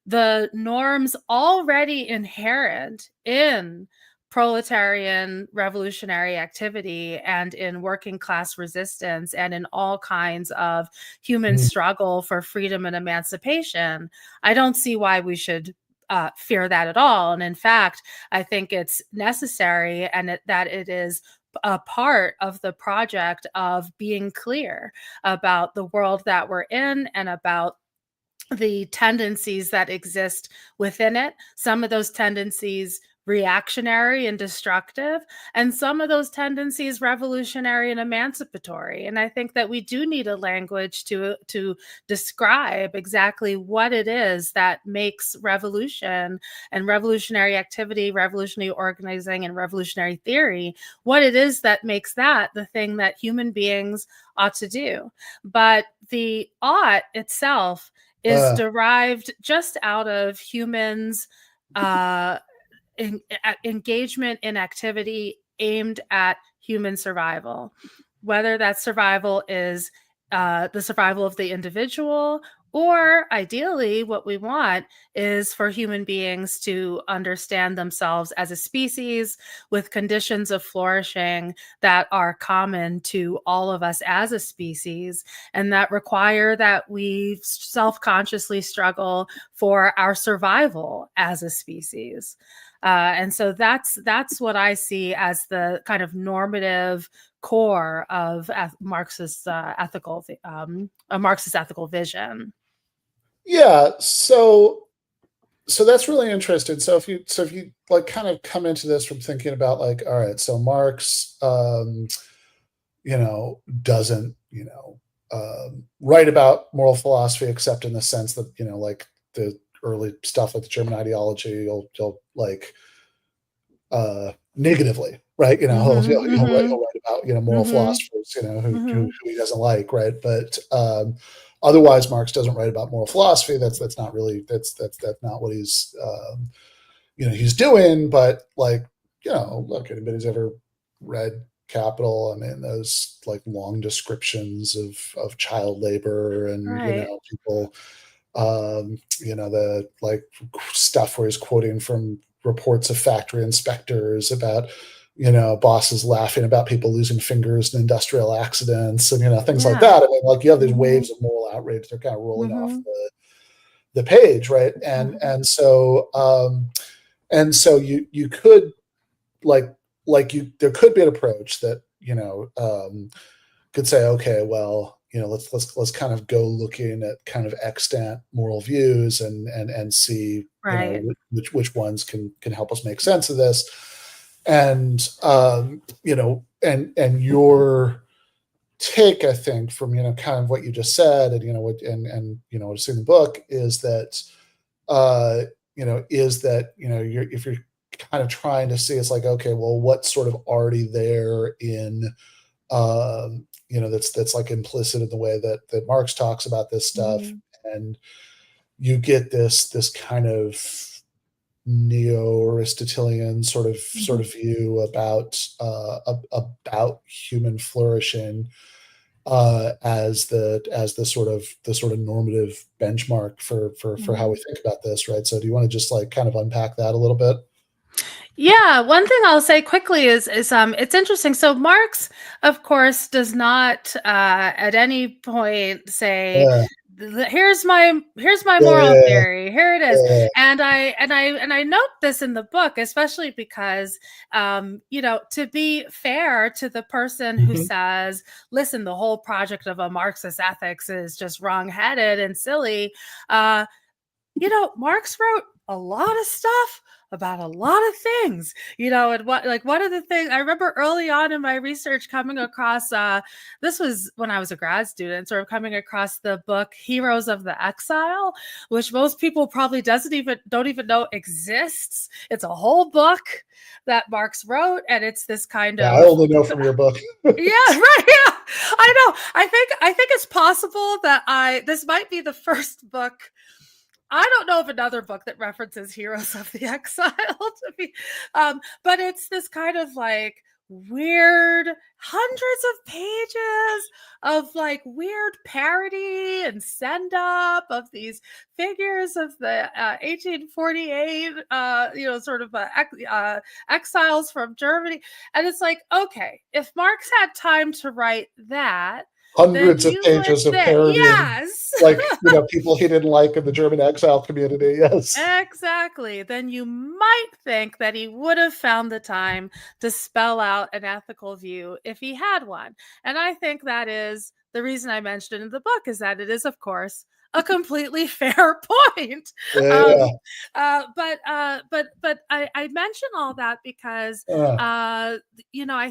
the norms already inherent in proletarian revolutionary activity and in working class resistance and in all kinds of human struggle for freedom and emancipation, I don't see why we should fear that at all. And in fact, I think it's necessary, and that it is a part of the project of being clear about the world that we're in and about the tendencies that exist within it. Some of those tendencies reactionary and destructive, and some of those tendencies revolutionary and emancipatory. And I think that we do need a language to describe exactly what it is that makes revolution and revolutionary activity, revolutionary organizing, and revolutionary theory, what it is that makes that the thing that human beings ought to do. But the ought itself is derived just out of humans' engagement in activity aimed at human survival, whether that survival is the survival of the individual, or ideally what we want is for human beings to understand themselves as a species with conditions of flourishing that are common to all of us as a species, and that require that we self-consciously struggle for our survival as a species. And so that's what I see as the kind of normative core of Marxist ethical a Marxist ethical vision. Yeah. So so that's really interesting. So if you like kind of come into this from thinking about like, all right, so Marx, doesn't, write about moral philosophy except in the sense that, like the early stuff like the German ideology, you'll like negatively, right? He'll write about moral philosophers, who he doesn't like, right? But otherwise, Marx doesn't write about moral philosophy. That's not really that's not what he's he's doing. But like look, anybody's ever read Capital? I mean, those like long descriptions of child labor and people, the like stuff where he's quoting from reports of factory inspectors about bosses laughing about people losing fingers in industrial accidents and things like that. I mean, like you have these waves of moral outrage, they're kind of rolling off the page, right? And so you could there could be an approach that could say, okay, well, let's kind of go looking at kind of extant moral views and see which ones can help us make sense of this. And and your take, I think, from kind of what you just said, and what's in the book is that if you're kind of trying to see, it's like, okay, well, what's sort of already there in that's like implicit in the way that Marx talks about this stuff, and you get this kind of neo-Aristotelian sort of view about human flourishing as the sort of normative benchmark for how we think about this, right? So do you want to just like kind of unpack that a little bit? Yeah, one thing I'll say quickly is it's interesting. So Marx, of course, does not at any point say, here's my moral theory, here it is. And I note this in the book, especially because to be fair to the person who says, listen, the whole project of a Marxist ethics is just wrong-headed and silly. Marx wrote a lot of stuff about a lot of things, and one of the things I remember early on in my research coming across, this was when I was a grad student, sort of coming across the book Heroes of the Exile, which most people probably don't even know exists. It's a whole book that Marx wrote, and it's this kind of, I only know from your book. Yeah, right. Yeah, I know. I think it's possible that this might be the first book. I don't know of another book that references Heroes of the Exile to me, but it's this kind of like weird hundreds of pages of like weird parody and send up of these figures of the 1848 exiles from Germany, and it's like, okay, if Marx had time to write that, hundreds of pages of parody, yes, like people he didn't like in the German exile community. Yes, exactly. Then you might think that he would have found the time to spell out an ethical view if he had one. And I think that is the reason I mentioned it in the book, is that it is, of course, a completely fair point. Yeah. But I mention all that because I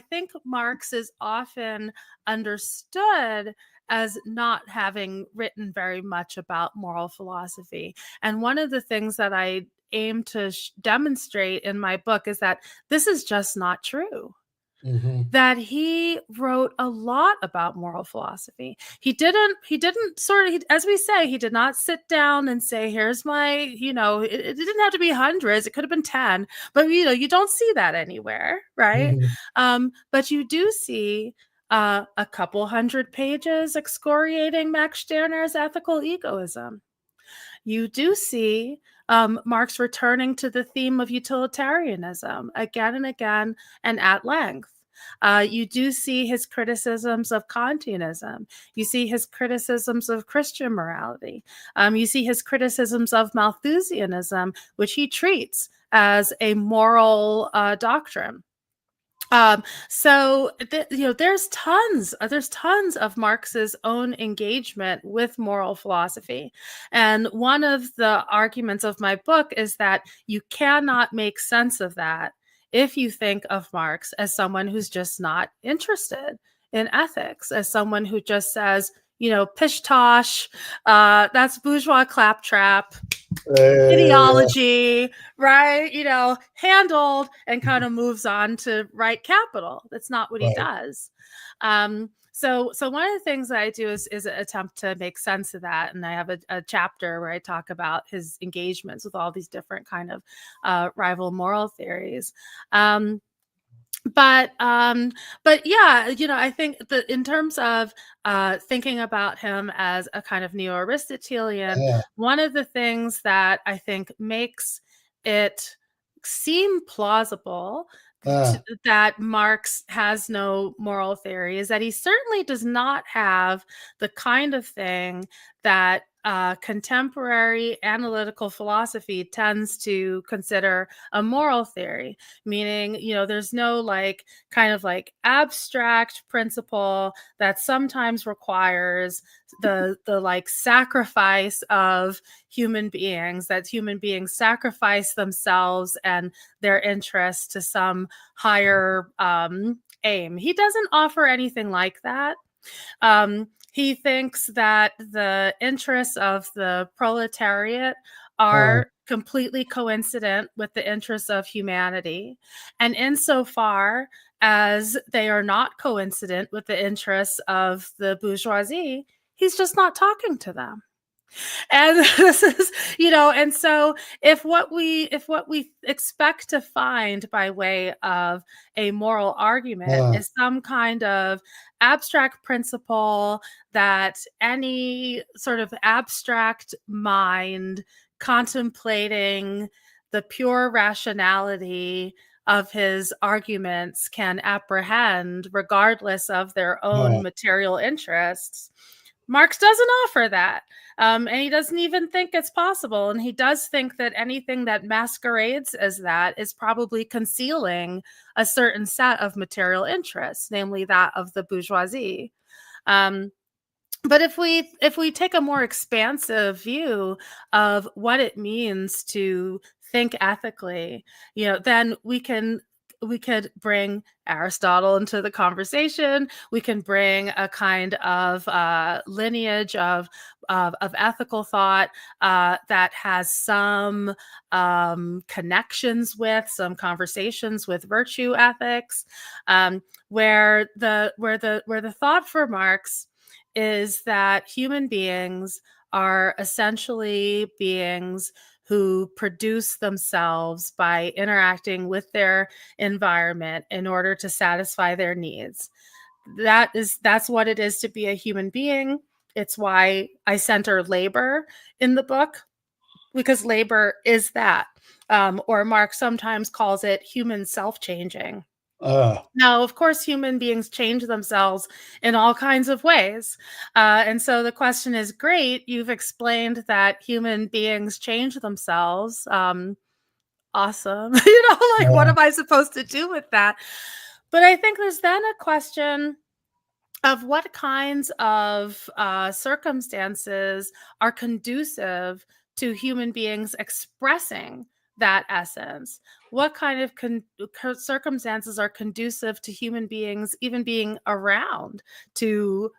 think Marx is often understood as not having written very much about moral philosophy. And one of the things that I aim to demonstrate in my book is that this is just not true. That he wrote a lot about moral philosophy. He didn't as we say, he did not sit down and say, here's my, it didn't have to be hundreds, it could have been 10, but you don't see that anywhere, right? But you do see a couple hundred pages excoriating Max Stirner's ethical egoism. You do see Marx returning to the theme of utilitarianism again and again and at length. You do see his criticisms of Kantianism. You see his criticisms of Christian morality. You see his criticisms of Malthusianism, which he treats as a moral doctrine. There's tons of Marx's own engagement with moral philosophy. And one of the arguments of my book is that you cannot make sense of that if you think of Marx as someone who's just not interested in ethics, as someone who just says, pish tosh, that's bourgeois claptrap, ideology, right? Handled, and kind of moves on to right capital. That's not what he does. So one of the things that I do is attempt to make sense of that. And I have a chapter where I talk about his engagements with all these different kind of rival moral theories. But yeah, I think that in terms of thinking about him as a kind of neo-Aristotelian, one of the things that I think makes it seem plausible that Marx has no moral theory is that he certainly does not have the kind of thing that contemporary analytical philosophy tends to consider a moral theory, meaning, there's no kind of abstract principle that sometimes requires the sacrifice of human beings, that human beings sacrifice themselves and their interests to some higher aim. He doesn't offer anything like that. He thinks that the interests of the proletariat are completely coincident with the interests of humanity. And insofar as they are not coincident with the interests of the bourgeoisie, he's just not talking to them. And this is, and so if what we expect to find by way of a moral argument is some kind of abstract principle that any sort of abstract mind contemplating the pure rationality of his arguments can apprehend, regardless of their own material interests, Marx doesn't offer that. And he doesn't even think it's possible. And he does think that anything that masquerades as that is probably concealing a certain set of material interests, namely that of the bourgeoisie. But if we take a more expansive view of what it means to think ethically, then we could bring Aristotle into the conversation. We can bring a kind of lineage of ethical thought that has some connections with, some conversations with virtue ethics, where the thought for Marx is that human beings are essentially beings who produce themselves by interacting with their environment in order to satisfy their needs. That's what it is to be a human being. It's why I center labor in the book, because labor is that, or Marx sometimes calls it human self-changing. Now, of course, human beings change themselves in all kinds of ways. And so the question is, great, you've explained that human beings change themselves. Awesome. What am I supposed to do with that? But I think there's then a question of what kinds of circumstances are conducive to human beings expressing that essence. What kind of circumstances are conducive to human beings even being around to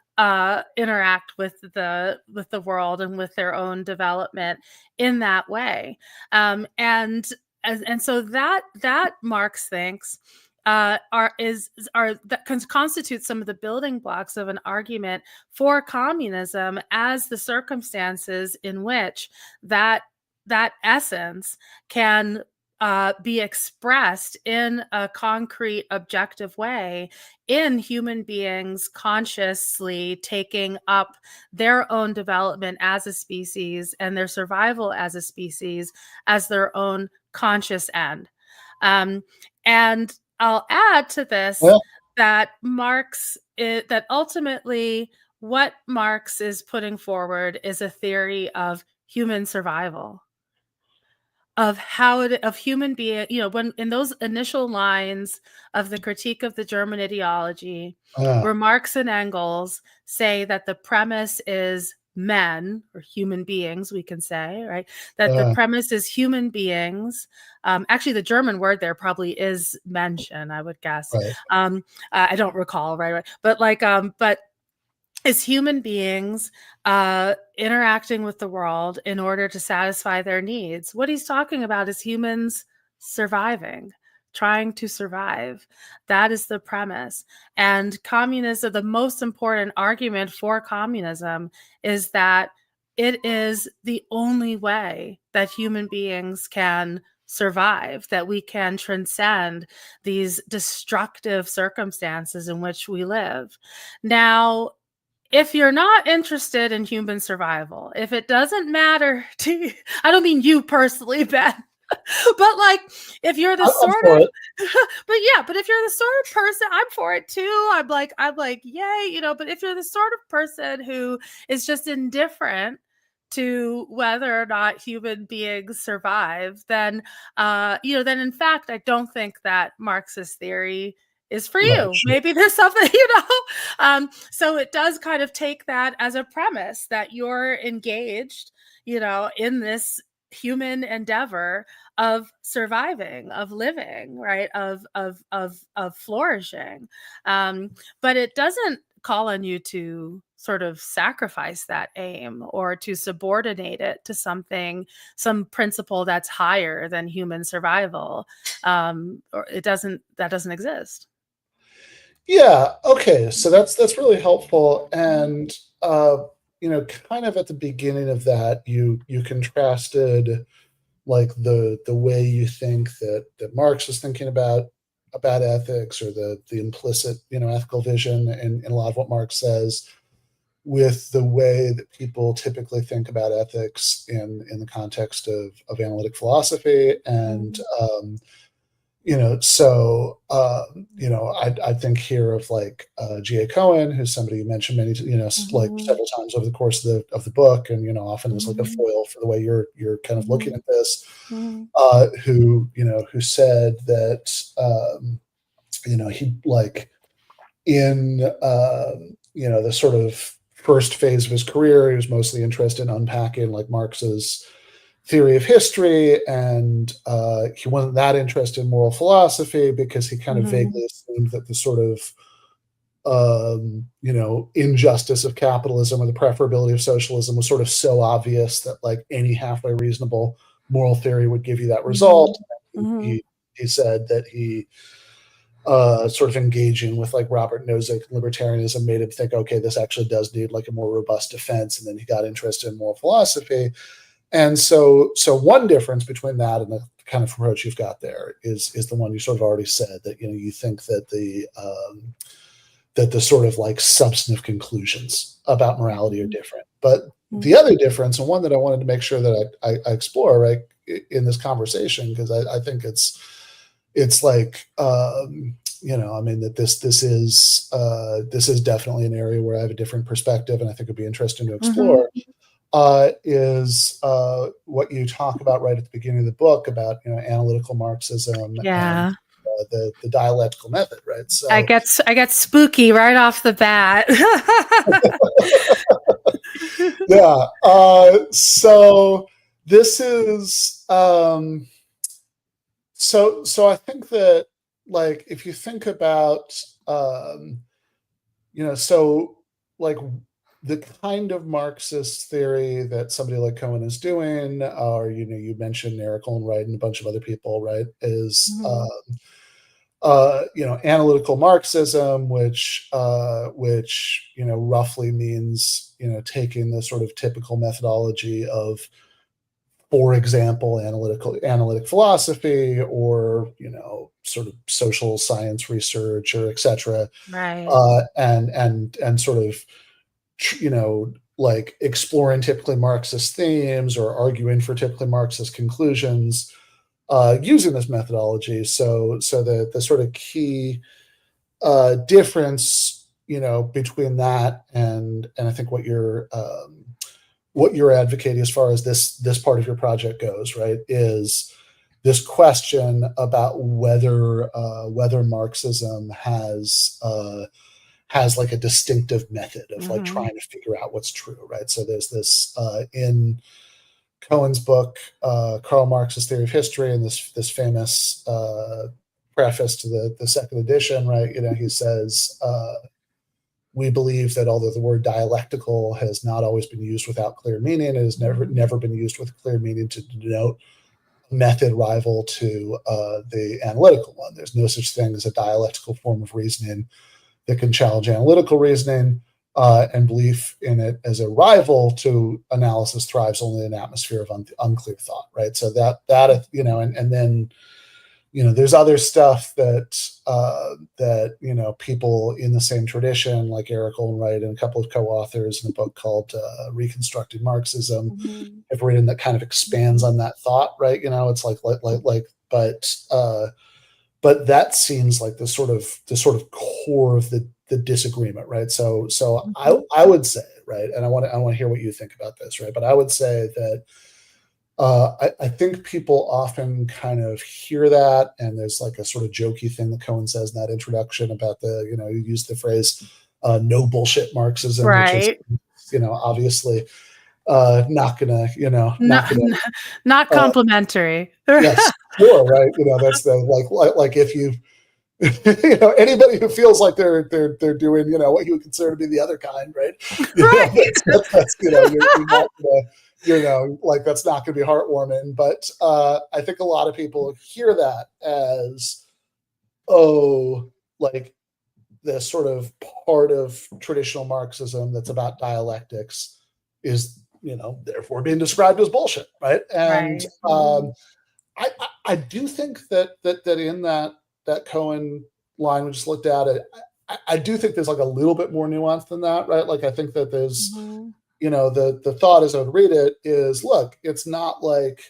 interact with the world and with their own development in that way? And so that Marx thinks constitutes some of the building blocks of an argument for communism as the circumstances in which that essence can be expressed in a concrete, objective way in human beings consciously taking up their own development as a species and their survival as a species as their own conscious end. And I'll add to this that that ultimately what Marx is putting forward is a theory of human survival. of of human being, when in those initial lines of the critique of the German ideology, where Marx and Engels say that the premise is men, or human beings, we can say, right? That the premise is human beings. Actually, the German word there probably is Menschen, I would guess. Right. I don't recall, right? But but is human beings interacting with the world in order to satisfy their needs. What he's talking about is humans surviving, trying to survive. That is the premise. And communism, the most important argument for communism is that it is the only way that human beings can survive, that we can transcend these destructive circumstances in which we live. Now, if you're not interested in human survival, if it doesn't matter to you, I don't mean you personally, Ben, but like if you're the but if you're the sort of person, I'm for it too. I'm like, yay, but if you're the sort of person who is just indifferent to whether or not human beings survive, then then in fact, I don't think that Marxist theory is for you. Right. Maybe there's something, so it does kind of take that as a premise that you're engaged, in this human endeavor of surviving, of living, right, of flourishing. But it doesn't call on you to sort of sacrifice that aim or to subordinate it to some principle that's higher than human survival. Or that doesn't exist. Yeah. Okay. So that's really helpful. And kind of at the beginning of that, you contrasted like the way you think that Marx was thinking about ethics, or the implicit ethical vision in a lot of what Marx says, with the way that people typically think about ethics in the context of analytic philosophy. And I think here of like G.A. Cohen, who's somebody you mentioned many, like several times over the course of the book, and often is like a foil for the way you're kind of looking at this. Who said that he like in the sort of first phase of his career, he was mostly interested in unpacking like Marx's theory of history, and he wasn't that interested in moral philosophy because he kind of vaguely assumed that the sort of injustice of capitalism or the preferability of socialism was sort of so obvious that like any halfway reasonable moral theory would give you that result. He said that he sort of engaging with like Robert Nozick and libertarianism made him think, okay, this actually does need like a more robust defense, and then he got interested in moral philosophy. And so one difference between that and the kind of approach you've got there is the one you sort of already said, that you think that the sort of like substantive conclusions about morality are different. But the other difference, and one that I wanted to make sure that I explore right in this conversation, because I think it's like that this is definitely an area where I have a different perspective, and I think it'd be interesting to explore. Is what you talk about right at the beginning of the book about analytical Marxism, and the dialectical method, right? So I get spooky right off the bat. Yeah. So this is so I think that like if you think about so like the kind of Marxist theory that somebody like Cohen is doing, or you mentioned Eric Olnwright and a bunch of other people, right, is analytical Marxism, which roughly means taking the sort of typical methodology of, for example, analytic philosophy, or sort of social science research, or etc. Right. And sort of like exploring typically Marxist themes or arguing for typically Marxist conclusions using this methodology. So the sort of key difference between that and I think what you're what you're advocating as far as this part of your project goes, right, is this question about whether Marxism has like a distinctive method of like trying to figure out what's true, right? So there's this in Cohen's book, Karl Marx's Theory of History, and this famous preface to the second edition, right? He says, we believe that although the word dialectical has not always been used without clear meaning, it has never been used with clear meaning to denote a method rival to the analytical one. There's no such thing as a dialectical form of reasoning that can challenge analytical reasoning, and belief in it as a rival to analysis thrives only in an atmosphere of unclear thought, right? So that and then there's other stuff that people in the same tradition, like Eric Olnwright and a couple of co-authors in a book called Reconstructing Marxism, have written that kind of expands on that thought, right? It's but that seems like the sort of core of the disagreement, right? So I would say, right, and I want to hear what you think about this, right? But I would say that I think people often kind of hear that, and there's like a sort of jokey thing that Cohen says in that introduction about you use the phrase no bullshit Marxism, right? Which is, obviously not complimentary. Yes, sure, right. That's the like if you anybody who feels like they're doing what you would consider to be the other kind, right? That's you're not that's not going to be heartwarming. But I think a lot of people hear that as like the sort of part of traditional Marxism that's about dialectics is therefore being described as bullshit, right? And I do think that in that Cohen line we just looked at it, I do think there's like a little bit more nuance than that, right? Like I think that there's the thought as I would read it is, look, it's not like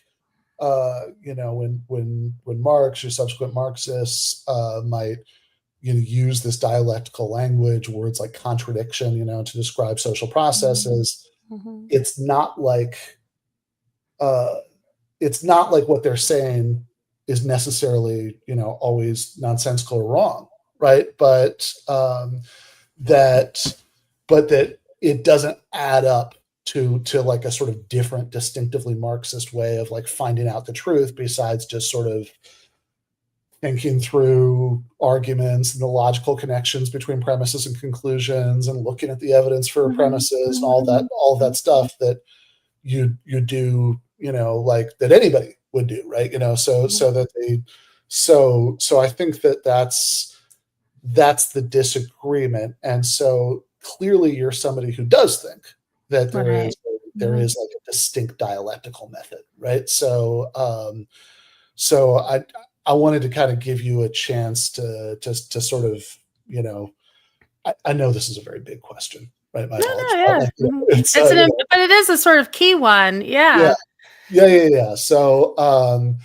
when Marx or subsequent Marxists might use this dialectical language, words like contradiction, to describe social processes. It's not like what they're saying is necessarily, always nonsensical or wrong, right? But that it doesn't add up to like a sort of different, distinctively Marxist way of like finding out the truth, besides just sort of thinking through arguments and the logical connections between premises and conclusions, and looking at the evidence for premises and all that stuff that you do, like that anybody would do, right? So I think that's the disagreement. And so clearly you're somebody who does think that there is like a distinct dialectical method, right? So I wanted to kind of give you a chance to sort of, I know this is a very big question, right? But it is a sort of key one. Yeah. So,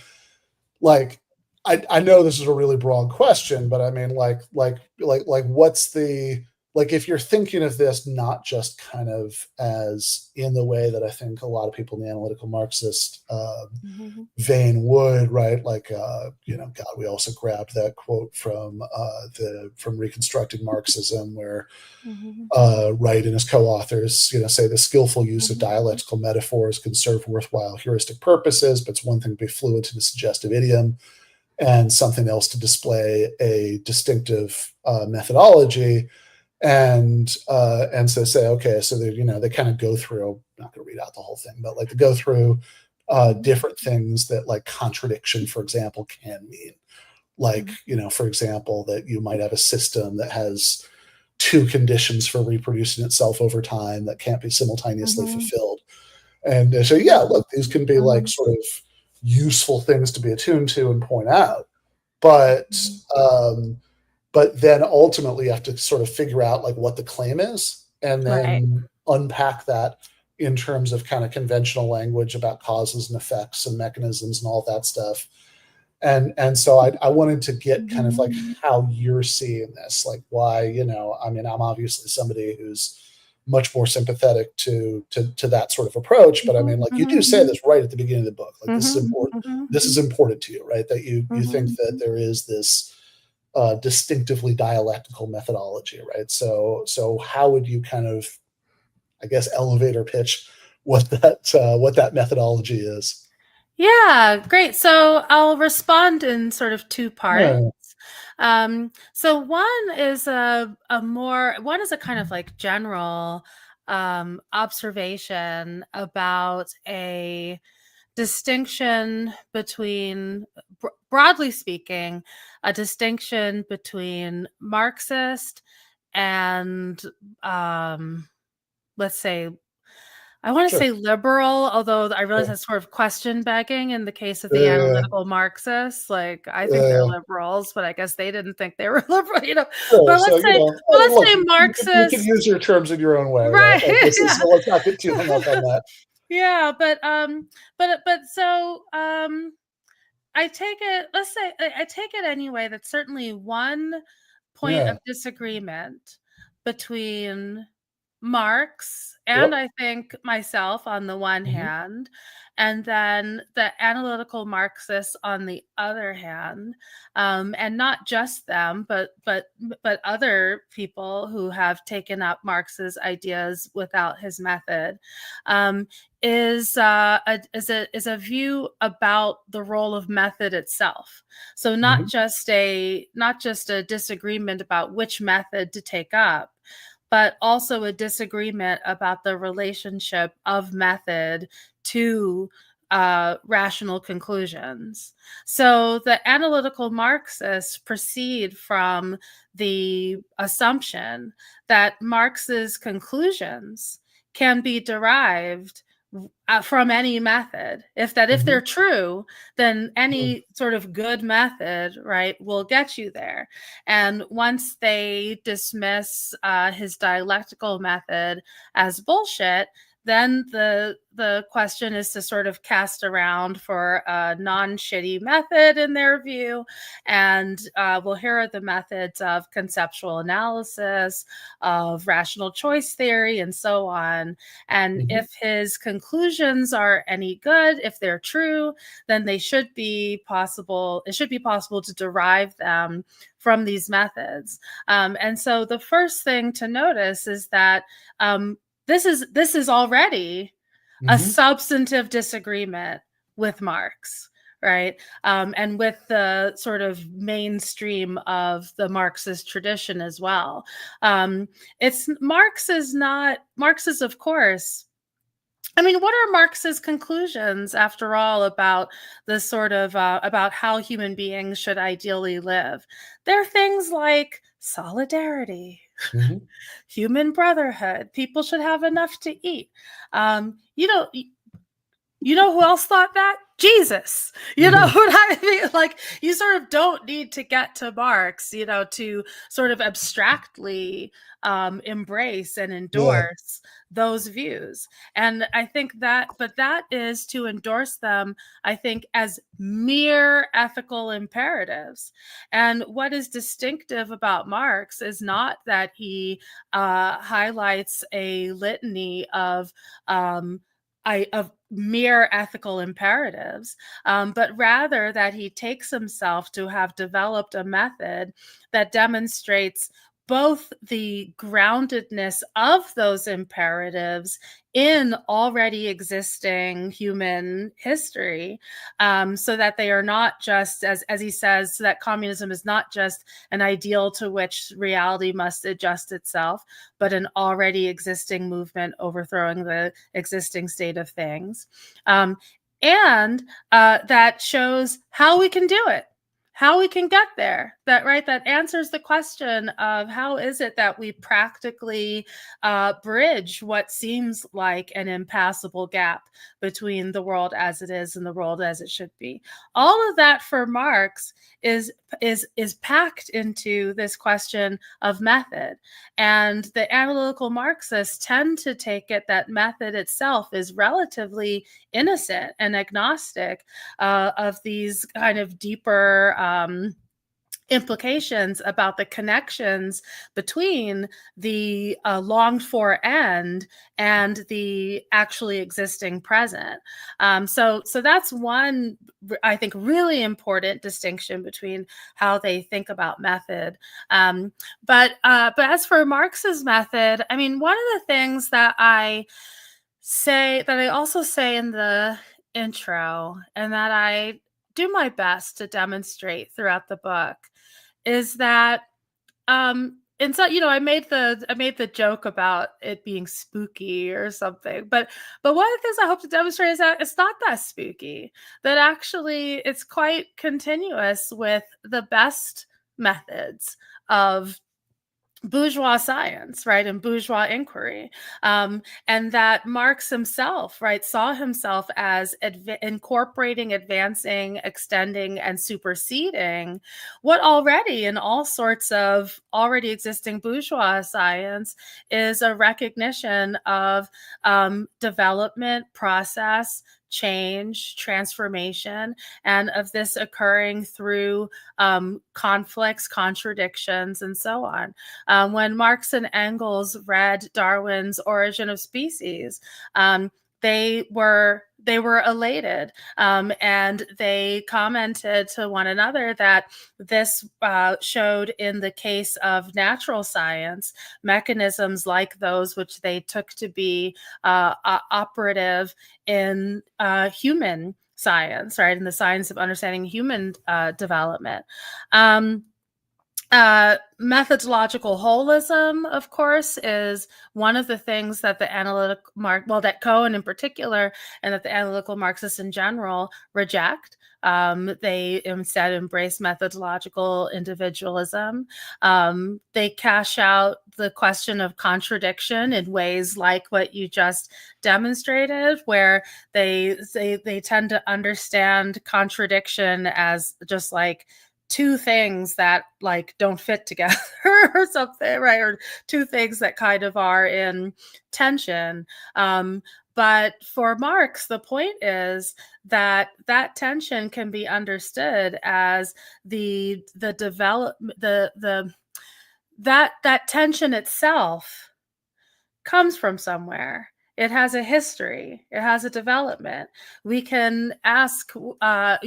like, I know this is a really broad question, but I mean, like, what's the, like, if you're thinking of this not just kind of as in the way that I think a lot of people in the analytical Marxist vein would, right? Like, God, we also grabbed that quote from Reconstructing Marxism, where Wright and his co-authors, say the skillful use of dialectical metaphors can serve worthwhile heuristic purposes, but it's one thing to be fluent in a suggestive idiom, and something else to display a distinctive methodology. And so say, okay, so they kind of go through, I'm not going to read out the whole thing, but like to go through different things that like contradiction, for example, can mean. Like, for example, that you might have a system that has two conditions for reproducing itself over time that can't be simultaneously fulfilled. And so, yeah, look, these can be like sort of useful things to be attuned to and point out. But then ultimately you have to sort of figure out like what the claim is, and then unpack that in terms of kind of conventional language about causes and effects and mechanisms and all that stuff. And so I wanted to get kind of like how you're seeing this, like why, I mean, I'm obviously somebody who's much more sympathetic to that sort of approach. But I mean, like, you do say this right at the beginning of the book, like, this is important. This is important to you, right? That you think that there is this distinctively dialectical methodology, right? So how would you kind of, I guess, elevator pitch what that methodology is? Yeah, great. So I'll respond in sort of two parts. So one is a kind of like general observation about a distinction between, broadly speaking, a distinction between Marxist and, let's say, I want to say liberal, although I realize that's sort of question begging in the case of the analytical Marxists. Like, I think they're liberals, but I guess they didn't think they were liberal, But let's say Marxist. You can use your terms in your own way, right? Like, so let's not get too hung up on that. Yeah, but so I take it. Let's say I take it anyway. That's certainly one point of disagreement between Marx and I think myself on the one hand, and then the analytical Marxists on the other hand, and not just them, but other people who have taken up Marx's ideas without his method, is a view about the role of method itself. So not just a disagreement about which method to take up, but also a disagreement about the relationship of method to rational conclusions. So the analytical Marxists proceed from the assumption that Marx's conclusions can be derived from any method. If they're true, then any sort of good method, right, will get you there. And once they dismiss his dialectical method as bullshit, then the question is to sort of cast around for a non-shitty method in their view. And well, here are the methods of conceptual analysis, of rational choice theory, and so on. And if his conclusions are any good, if they're true, then they should be possible. It should be possible to derive them from these methods. And so the first thing to notice is that this is already a substantive disagreement with Marx, right? And with the sort of mainstream of the Marxist tradition as well. Marx is, of course, I mean, what are Marx's conclusions, after all, about the sort of about how human beings should ideally live? They're things like solidarity, human brotherhood. People should have enough to eat. You know who else thought that? Jesus. You know what I mean? Like, you sort of don't need to get to Marx, to sort of abstractly embrace and endorse those views. And I think that is to endorse them, I think, as mere ethical imperatives. And what is distinctive about Marx is not that he highlights a litany of mere ethical imperatives, but rather that he takes himself to have developed a method that demonstrates both the groundedness of those imperatives in already existing human history, so that they are not just, as he says, so that communism is not just an ideal to which reality must adjust itself, but an already existing movement overthrowing the existing state of things. And that shows how we can do it, how we can get there, that answers the question of how is it that we practically bridge what seems like an impassable gap between the world as it is and the world as it should be. All of that for Marx is packed into this question of method. And the analytical Marxists tend to take it that method itself is relatively innocent and agnostic of these kind of deeper implications about the connections between the longed for end and the actually existing present. So that's one, I think, really important distinction between how they think about method. But as for Marx's method, I mean, one of the things that I also say in the intro, and that I do my best to demonstrate throughout the book, is that and so, I made the joke about it being spooky or something, but one of the things I hope to demonstrate is that it's not that spooky, that actually it's quite continuous with the best methods of bourgeois science, right, and bourgeois inquiry, and that Marx himself, right, saw himself as incorporating, advancing, extending, and superseding what already in all sorts of already existing bourgeois science is a recognition of development, process, change, transformation, and of this occurring through conflicts, contradictions, and so on. When Marx and Engels read Darwin's Origin of Species, they were elated, and they commented to one another that this showed, in the case of natural science, mechanisms like those which they took to be operative in human science, right, in the science of understanding human development. Methodological holism, of course, is one of the things that the that Cohen in particular, and that the analytical Marxists in general reject. They instead embrace methodological individualism. They cash out the question of contradiction in ways like what you just demonstrated, where they tend to understand contradiction as just like two things that like don't fit together or something, right? Or two things that kind of are in tension. But for Marx, the point is that that tension can be understood as the development, that tension itself comes from somewhere. It has a history. It has a development. We can ask, when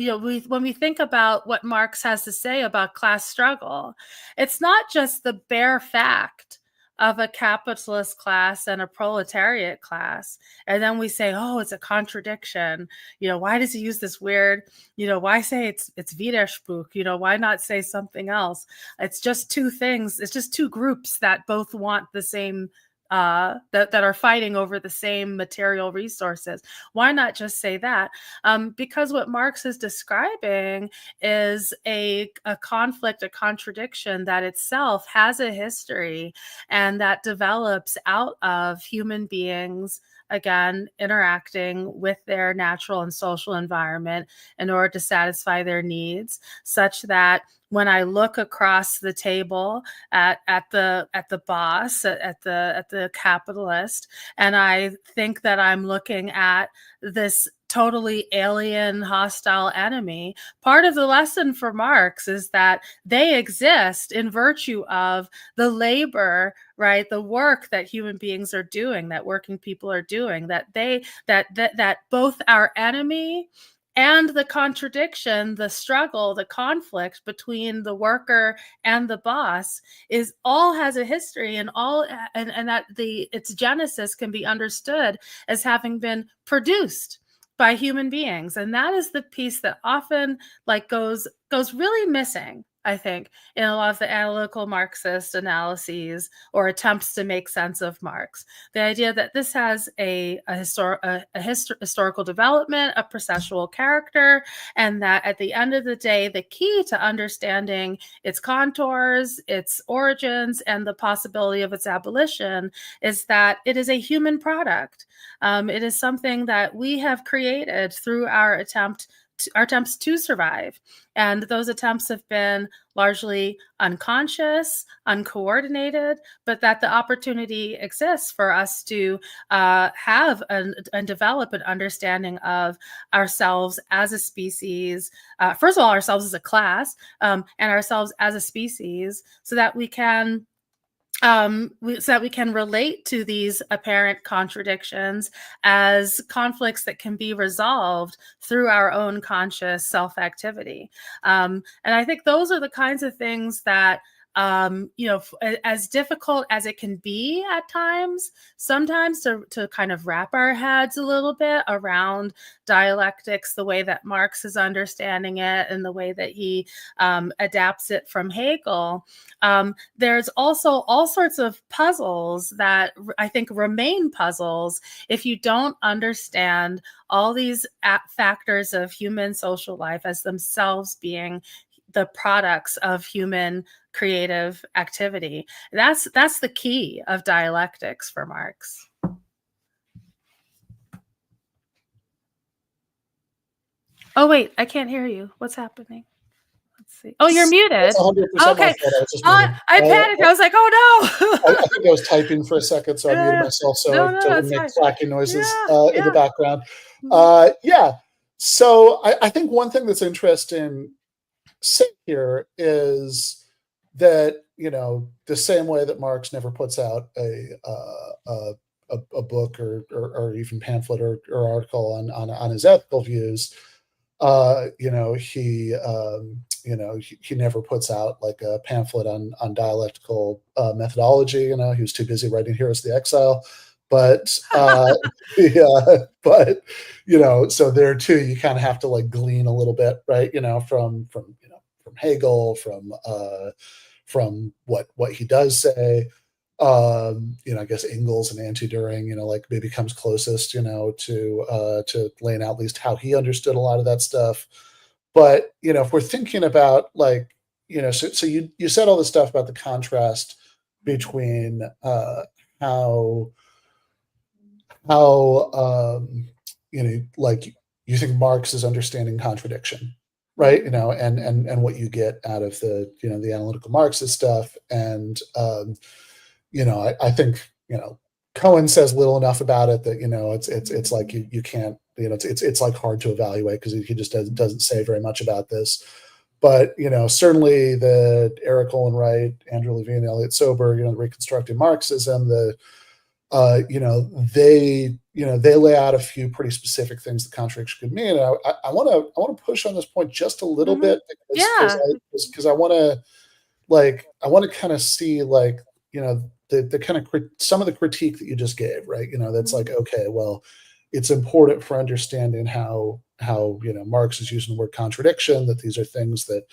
we think about what Marx has to say about class struggle, it's not just the bare fact of a capitalist class and a proletariat class, and then we say, oh, it's a contradiction. Why does he use this weird, why say it's Widerspruch? Why not say something else? It's just two things. It's just two groups that both want the same, that are fighting over the same material resources. Why not just say that? Because what Marx is describing is a conflict, a contradiction that itself has a history, and that develops out of human beings, again, interacting with their natural and social environment in order to satisfy their needs, such that when I look across the table at the boss, at the capitalist, and I think that I'm looking at this totally alien, hostile enemy, part of the lesson for Marx is that they exist in virtue of the labor, right, the work that human beings are doing, that working people are doing, that both our enemy and the contradiction, the struggle, the conflict between the worker and the boss has a history, and that its genesis can be understood as having been produced by human beings. And that is the piece that often goes really missing, I think, in a lot of the analytical Marxist analyses or attempts to make sense of Marx. The idea that this has a historical development, a processual character, and that at the end of the day, the key to understanding its contours, its origins, and the possibility of its abolition is that it is a human product. It is something that we have created through our attempt attempts to survive. And those attempts have been largely unconscious, uncoordinated, but that the opportunity exists for us to have and develop an understanding of ourselves as a species, first of all, ourselves as a class, and ourselves as a species, so that we can relate to these apparent contradictions as conflicts that can be resolved through our own conscious self-activity. And I think those are the kinds of things that, as difficult as it can be at times, sometimes to kind of wrap our heads a little bit around dialectics, the way that Marx is understanding it and the way that he adapts it from Hegel. There's also all sorts of puzzles that I think remain puzzles if you don't understand all these factors of human social life as themselves being the products of human creative activity. That's the key of dialectics for Marx. Oh wait, I can't hear you. What's happening? Let's see. Oh, you're muted. That's 100% Okay. I Panicked. I was like, oh no. I think I was typing for a second, so I muted myself so I don't make clacking noises in the background. So I think one thing that's interesting here is that, the same way that Marx never puts out a book or even pamphlet or article on his ethical views, he never puts out like a pamphlet on dialectical methodology. He was too busy writing Heroes of the Exile. But so there too, you kind of have to like glean a little bit, right? From Hegel, from what he does say. I guess Engels and Anti-Düring, like maybe comes closest, to laying out at least how he understood a lot of that stuff. But if we're thinking about like, so you said all this stuff about the contrast between how like you think Marx is understanding contradiction, right? And what you get out of the the analytical Marxist stuff, and I think Cohen says little enough about it that it's like you can't it's like hard to evaluate because he just doesn't say very much about this. But certainly the Eric Olin Wright, Andrew Levine, Elliot Sober, the Reconstructing Marxism, they lay out a few pretty specific things that contradiction could mean. And I want to push on this point just a little bit because I want to kind of see like the kind of some of the critique that you just gave, right? That's like, okay, well, it's important for understanding how Marx is using the word contradiction, that these are things that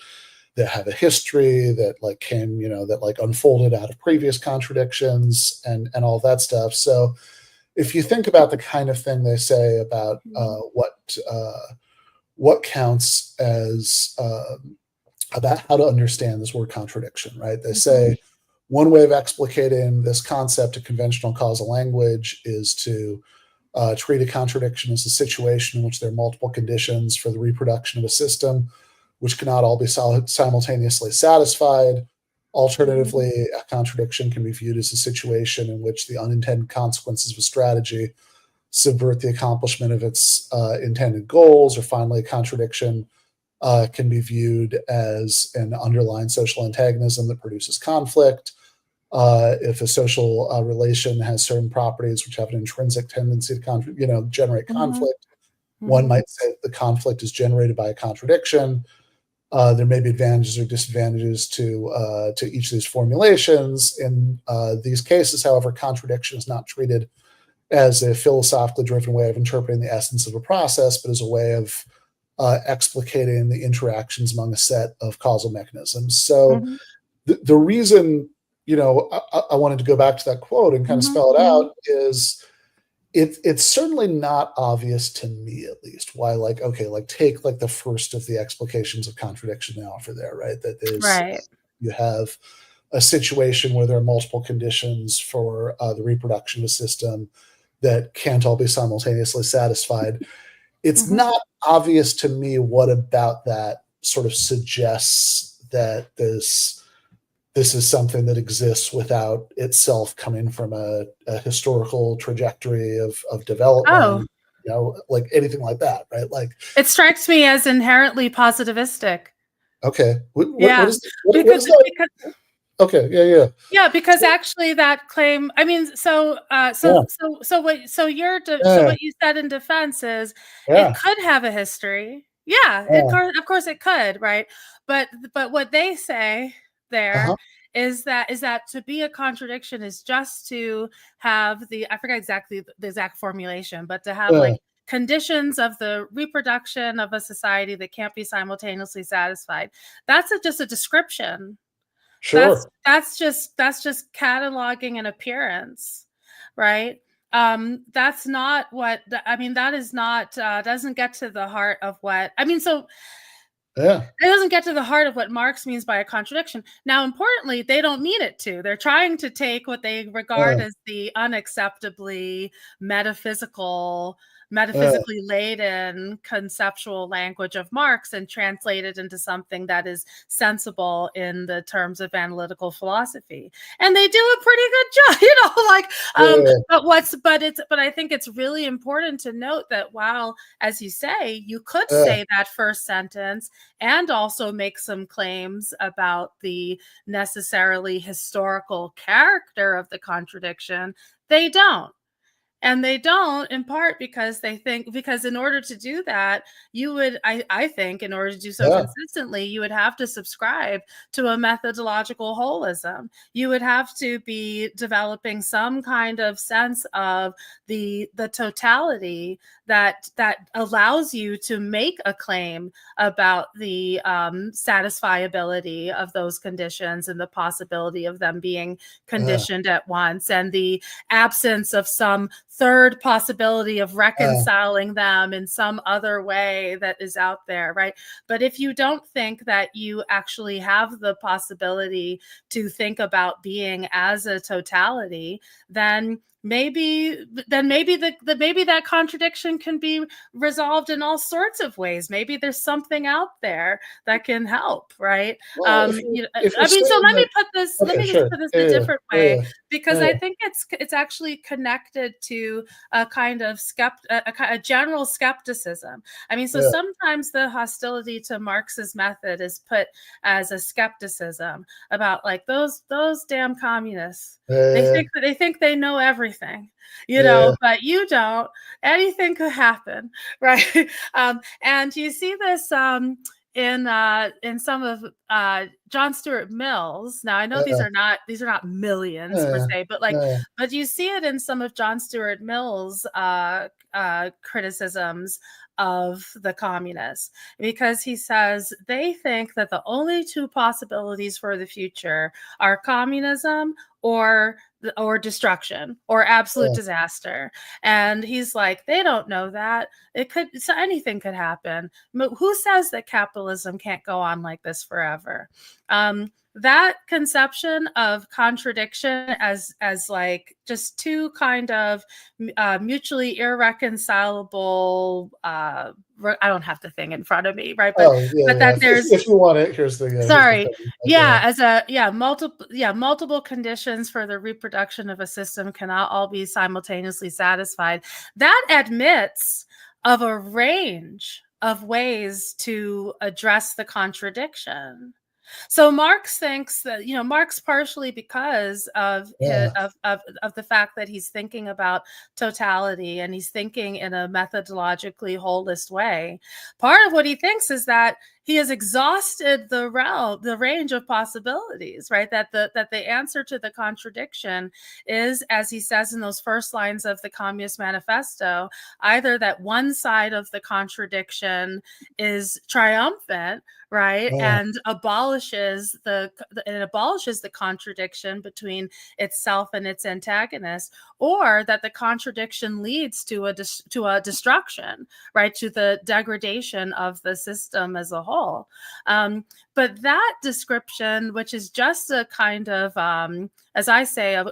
have a history that like came, that like unfolded out of previous contradictions and all that stuff. So if you think about the kind of thing they say about what counts as about how to understand this word contradiction, right? They say one way of explicating this concept of conventional causal language is to treat a contradiction as a situation in which there are multiple conditions for the reproduction of a system which cannot all be simultaneously satisfied. Alternatively, a contradiction can be viewed as a situation in which the unintended consequences of a strategy subvert the accomplishment of its intended goals. Or finally, a contradiction can be viewed as an underlying social antagonism that produces conflict. If a social relation has certain properties which have an intrinsic tendency to generate conflict, one might say that the conflict is generated by a contradiction. There may be advantages or disadvantages to each of these formulations. In these cases, however, contradiction is not treated as a philosophically driven way of interpreting the essence of a process, but as a way of explicating the interactions among a set of causal mechanisms. So the reason, I wanted to go back to that quote and kind of spell it out is it's certainly not obvious to me, at least, why take the first of the explications of contradiction they offer there, right? That is, you have a situation where there are multiple conditions for the reproduction of a system that can't all be simultaneously satisfied. It's not obvious to me what about that sort of suggests that this is something that exists without itself coming from a historical trajectory of development, like anything like that, right? Like, it strikes me as inherently positivistic. okay, what Yeah, is what because, is that? because Okay, yeah. Yeah, because actually that claim, I mean, so what you said in defense is it could have a history. Yeah, of course it could, right? But what they say there is that to be a contradiction is just to have I forget exactly the exact formulation, but to have like conditions of the reproduction of a society that can't be simultaneously satisfied. That's just a description. Sure. That's just cataloging an appearance, right? That's not what I mean. That is not doesn't get to the heart of what I mean. So it doesn't get to the heart of what Marx means by a contradiction. Now, importantly, they don't mean it to. They're trying to take what they regard as the unacceptably metaphysically laden conceptual language of Marx and translate it into something that is sensible in the terms of analytical philosophy. And they do a pretty good job, but I think it's really important to note that while, as you say, you could say that first sentence and also make some claims about the necessarily historical character of the contradiction, they don't. And they don't, in part because in order to do that, you would, I think, in order to do so consistently, you would have to subscribe to a methodological holism. You would have to be developing some kind of sense of the totality that allows you to make a claim about the satisfiability of those conditions and the possibility of them being conditioned at once, and the absence of some third possibility of reconciling them in some other way that is out there, right? But if you don't think that you actually have the possibility to think about being as a totality, then maybe that contradiction can be resolved in all sorts of ways. Maybe there's something out there that can help, right? Well, let me put this a different way, because I think it's actually connected to a kind of a general skepticism. I mean, so sometimes the hostility to Marx's method is put as a skepticism about like those damn communists. They think they know everything, but you don't. Anything could happen, right? And you see this in some of John Stuart Mill's. Now I know these are not millions per se, but you see it in some of John Stuart Mill's criticisms of the communists, because he says they think that the only two possibilities for the future are communism or destruction or absolute disaster. And he's like, they don't know that. Anything could happen. Who says that capitalism can't go on like this forever? That conception of contradiction as like just two kind of mutually irreconcilable, I don't have the thing in front of me, right? But that there's, if you want it, here's the multiple conditions for the reproduction of a system cannot all be simultaneously satisfied. That admits of a range of ways to address the contradiction. So Marx thinks that, Marx, partially because of the fact that he's thinking about totality and he's thinking in a methodologically holist way, part of what he thinks is that he has exhausted the range of possibilities, right? That the answer to the contradiction is, as he says in those first lines of the Communist Manifesto, either that one side of the contradiction is triumphant, right, and abolishes the contradiction between itself and its antagonist, or that the contradiction leads to a destruction, right, to the degradation of the system as a whole. all. But that description, which is just a kind of, as I say,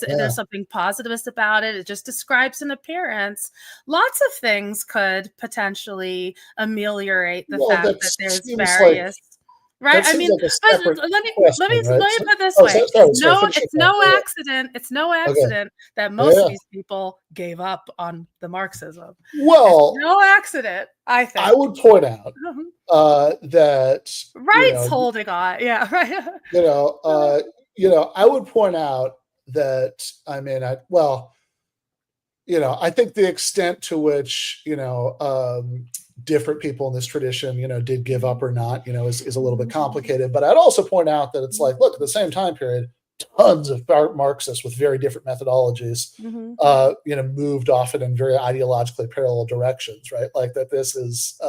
there's something positivist about it. It just describes an appearance. Lots of things could potentially ameliorate the fact that there's various. Right. I mean, but let me put it this way. It's no accident. It's no accident that most of these people gave up on the Marxism. Well, it's no accident, I think. I would point out that rights holding on. Yeah. Right. I would point out that, I mean, I think the extent to which, different people in this tradition, did give up or not, is a little bit complicated. But I'd also point out that it's like, look, at the same time period, tons of Marxists with very different methodologies, moved often in very ideologically parallel directions, right? Like that. This is,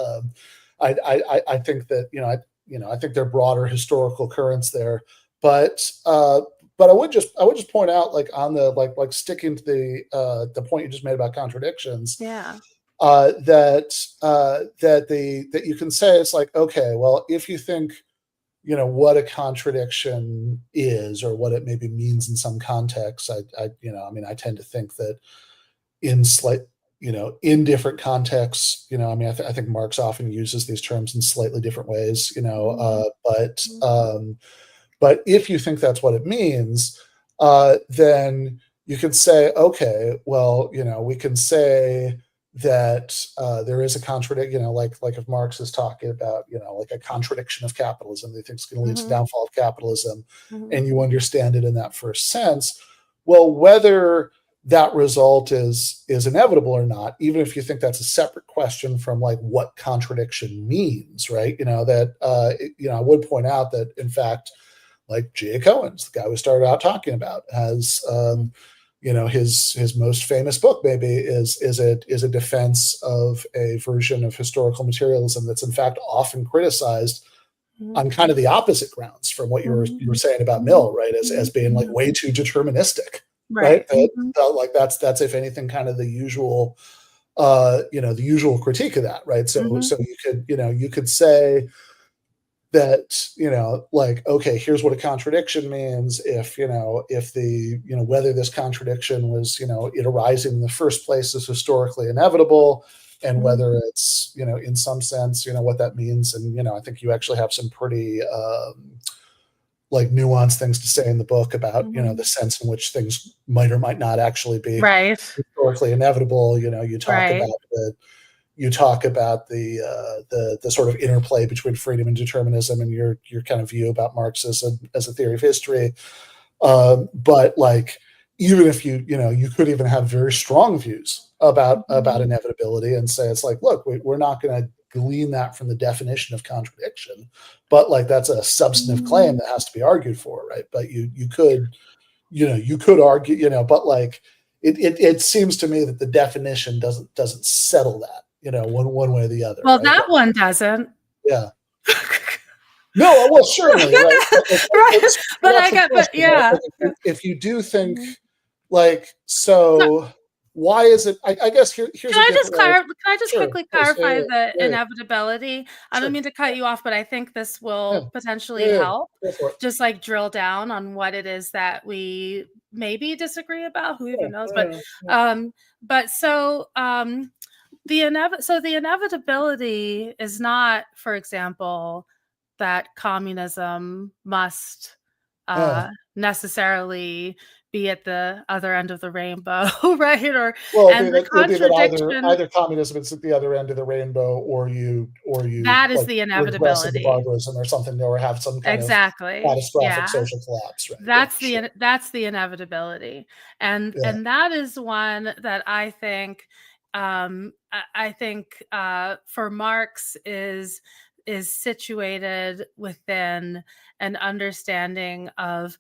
I think that, I think there are broader historical currents there, but I would just point out, like on the like sticking to the point you just made about contradictions. Yeah. That you can say, it's like, okay, well, if you think, what a contradiction is or what it maybe means in some contexts, I tend to think that in in different contexts, I think Marx often uses these terms in slightly different ways, but if you think that's what it means, then you could say, okay, well, we can say that there is a contradiction, like if Marx is talking about, like a contradiction of capitalism, they think it's going to lead to the downfall of capitalism, and you understand it in that first sense. Well, whether that result is inevitable or not, even if you think that's a separate question from like what contradiction means, right? I would point out that, in fact, like J.A. Cohen's, the guy we started out talking about, has his most famous book maybe is a defense of a version of historical materialism that's in fact often criticized on kind of the opposite grounds from what you were saying about Mill, right? As being like way too deterministic, right? Like that's if anything kind of the usual critique of that, right? So you could say that, like, okay, here's what a contradiction means if whether this contradiction was, it arising in the first place is historically inevitable, and whether it's, in some sense, what that means. And, I think you actually have some pretty, like nuanced things to say in the book about, the sense in which things might or might not actually be historically inevitable. You talk about the sort of interplay between freedom and determinism, and your kind of view about Marx as a theory of history. But like, even if you could even have very strong views about inevitability and say, it's like, look, we're not going to glean that from the definition of contradiction, but like that's a substantive claim that has to be argued for, right? But you could argue, but like it seems to me that the definition doesn't settle that. One way or the other. Well, right? that one doesn't. Yeah. No, well, certainly, right? Right. But yeah. Like, if you do think, like, so why is it? I guess here's. Can I just quickly clarify the inevitability? I don't mean to cut you off, but I think this will potentially help. Just like drill down on what it is that we maybe disagree about. Who even knows? The inevitability is not, for example, that communism must necessarily be at the other end of the rainbow, right? Or the contradiction. Either communism is at the other end of the rainbow, or you. That is the inevitability. Barbarism or something, or have some kind of catastrophic social collapse. Right? That's the inevitability, and that is one that I think. For Marx is situated within an understanding of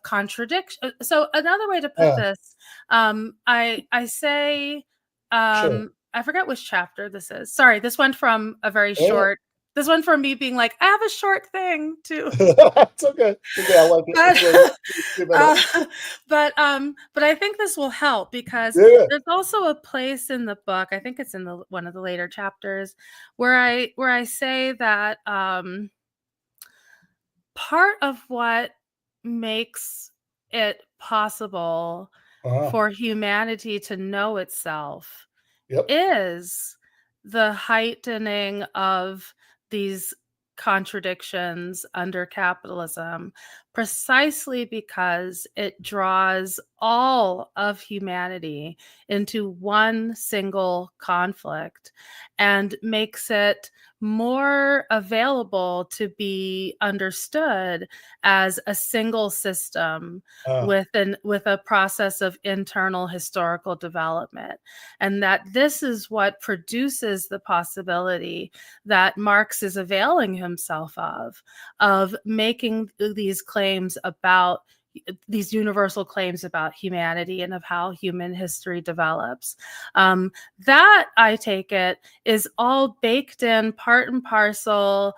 contradiction. So another way to put this, I say, I forget which chapter this is. Sorry, this went from a very short This one for me being like, I have a short thing too. It's okay. I like it. But I think this will help because Yeah. there's also a place in the book, I think it's in one of the later chapters, where I say that part of what makes it possible for humanity to know itself is the heightening of these contradictions under capitalism, precisely because it draws all of humanity into one single conflict and makes it more available to be understood as a single system with a process of internal historical development. And that this is what produces the possibility that Marx is availing himself of making these claims about these universal claims about humanity and of how human history develops. That, I take it, is all baked in, part and parcel,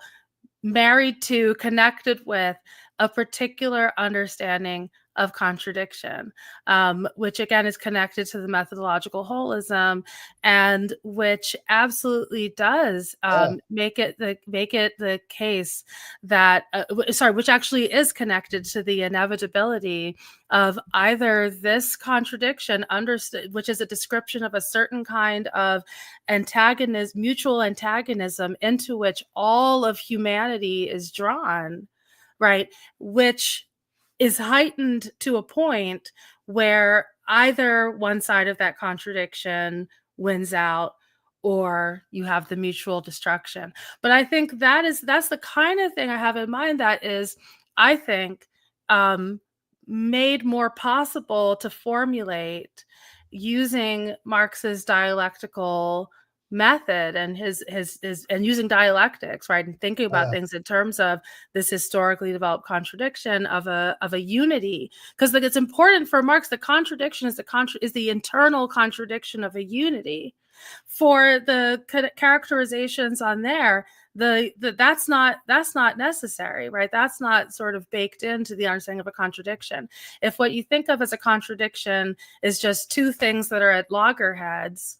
married to, connected with a particular understanding of contradiction, which again is connected to the methodological holism, and which absolutely does make it the case that which actually is connected to the inevitability of either this contradiction understood, which is a description of a certain kind of antagonism, mutual antagonism into which all of humanity is drawn, right, which is heightened to a point where either one side of that contradiction wins out or you have the mutual destruction. But I think that's the kind of thing I have in mind that is, I think, made more possible to formulate using Marx's dialectical method and his and using dialectics, right, and thinking about things in terms of this historically developed contradiction of a unity, because it's important for Marx. The contradiction is the internal contradiction of a unity. For the characterizations on there, that's not necessary, right? That's not sort of baked into the understanding of a contradiction. If what you think of as a contradiction is just two things that are at loggerheads,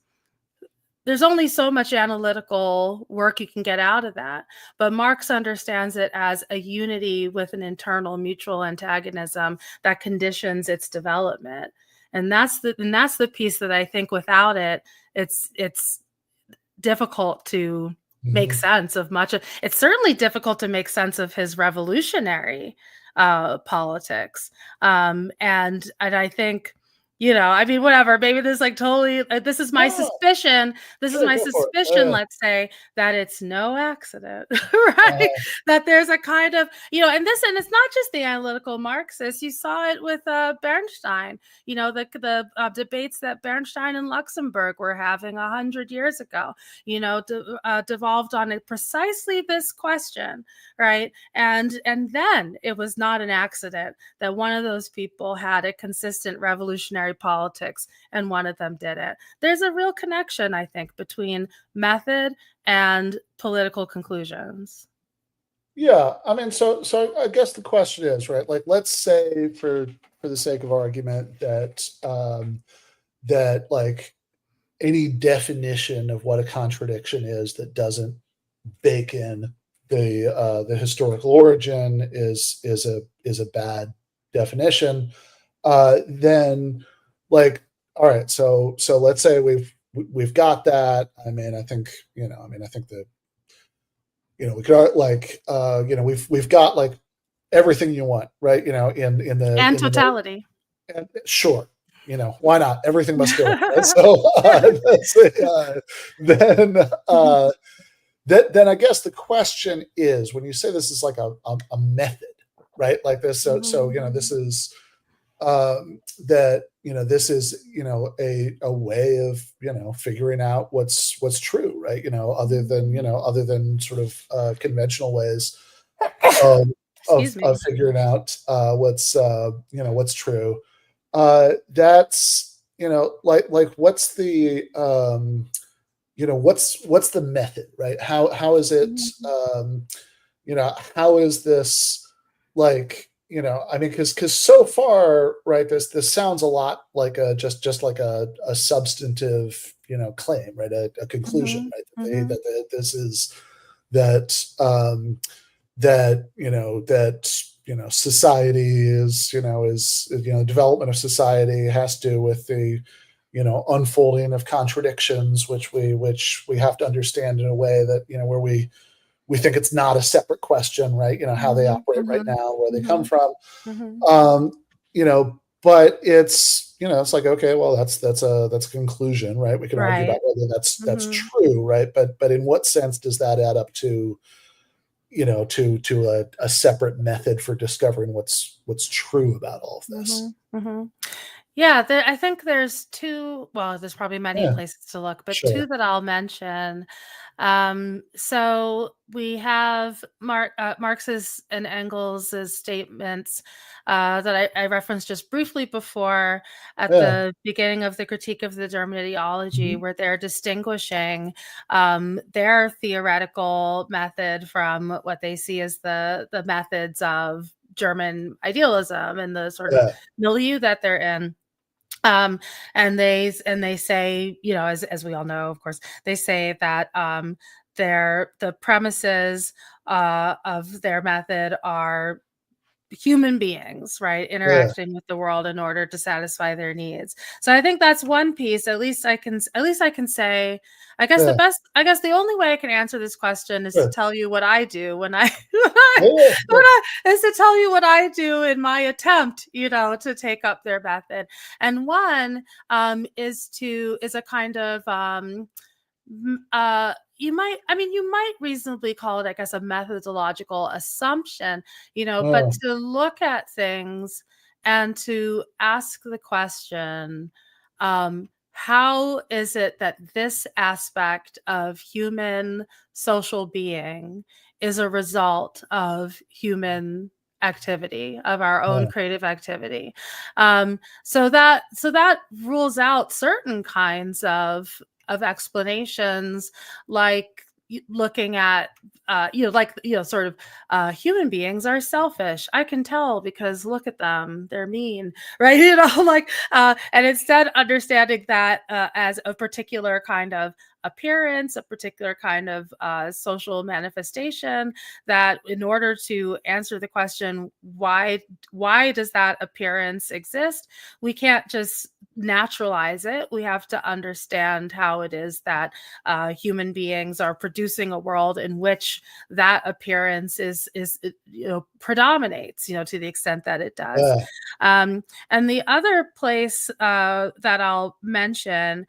there's only so much analytical work you can get out of that. But Marx understands it as a unity with an internal mutual antagonism that conditions its development. And that's the piece that I think without it, it's difficult to make sense of much of. It's certainly difficult to make sense of his revolutionary politics. And I think, I mean, whatever, maybe this this is my suspicion. This is my suspicion, let's say, that it's no accident, right? That there's a kind of, and it's not just the analytical Marxists. You saw it with Bernstein, the debates that Bernstein and Luxemburg were having 100 years ago, devolved on precisely this question, right? And then it was not an accident that one of those people had a consistent revolutionary politics and one of them didn't. There's a real connection, I think, between method and political conclusions. Yeah, I mean, so I guess the question is, right, like, let's say for the sake of argument that that like any definition of what a contradiction is that doesn't bake in the historical origin is a bad definition. Then, like, all right, so let's say we've got that. I mean, I think that we could we've got like everything you want, right? In the and totality. Sure, why not? Everything must go. So then I guess the question is, when you say this is like a method, right? Like this, so this is this is a way of figuring out what's true, right? Other than sort of conventional ways of figuring out what's true. That's like what's the what's the method, right? How is it, how is this, like, I mean, because so far, right, this sounds a lot like just like a substantive, claim, right, a conclusion, right, that this is that society is, development of society has to do with the unfolding of contradictions, which we have to understand in a way that where we think it's not a separate question, right? How they operate right now, where they come from. But it's like, okay, well, that's a conclusion, right? We can argue about whether that's true, right? But in what sense does that add up to to a separate method for discovering what's true about all of this? Yeah, I think there's two. Well, there's probably many places to look, but two that I'll mention. So we have Marx's and Engels' statements that I referenced just briefly before at the beginning of the critique of the German ideology, where they're distinguishing their theoretical method from what they see as the methods of German idealism and the sort of milieu that they're in. And they say, as we all know, of course, they say that the premises of their method are human beings, right, interacting with the world in order to satisfy their needs. So I think that's one piece. At least I can say, I guess the only way I can answer this question is to tell you what I do is to tell you what I do in my attempt, to take up their method. And one is a kind of you might reasonably call it, I guess, a methodological assumption, but to look at things and to ask the question, how is it that this aspect of human social being is a result of human activity, of our own creative activity? So that rules out certain kinds of explanations, like looking at human beings are selfish. I can tell because look at them, they're mean, right? And instead understanding that as a particular kind of appearance, a particular kind of social manifestation, that in order to answer the question, why does that appearance exist, we can't just naturalize it. We have to understand how it is that human beings are producing a world in which that appearance is predominates, to the extent that it does. And the other place that I'll mention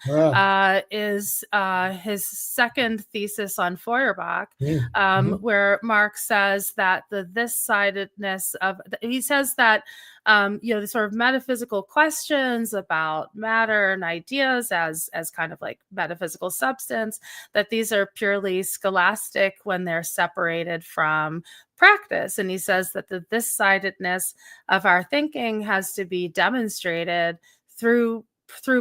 is his second thesis on Feuerbach, where Marx says that the this-sidedness of, he says that the sort of metaphysical questions about matter and ideas as kind of like metaphysical substance, that these are purely scholastic when they're separated from practice. And he says that the this-sidedness of our thinking has to be demonstrated through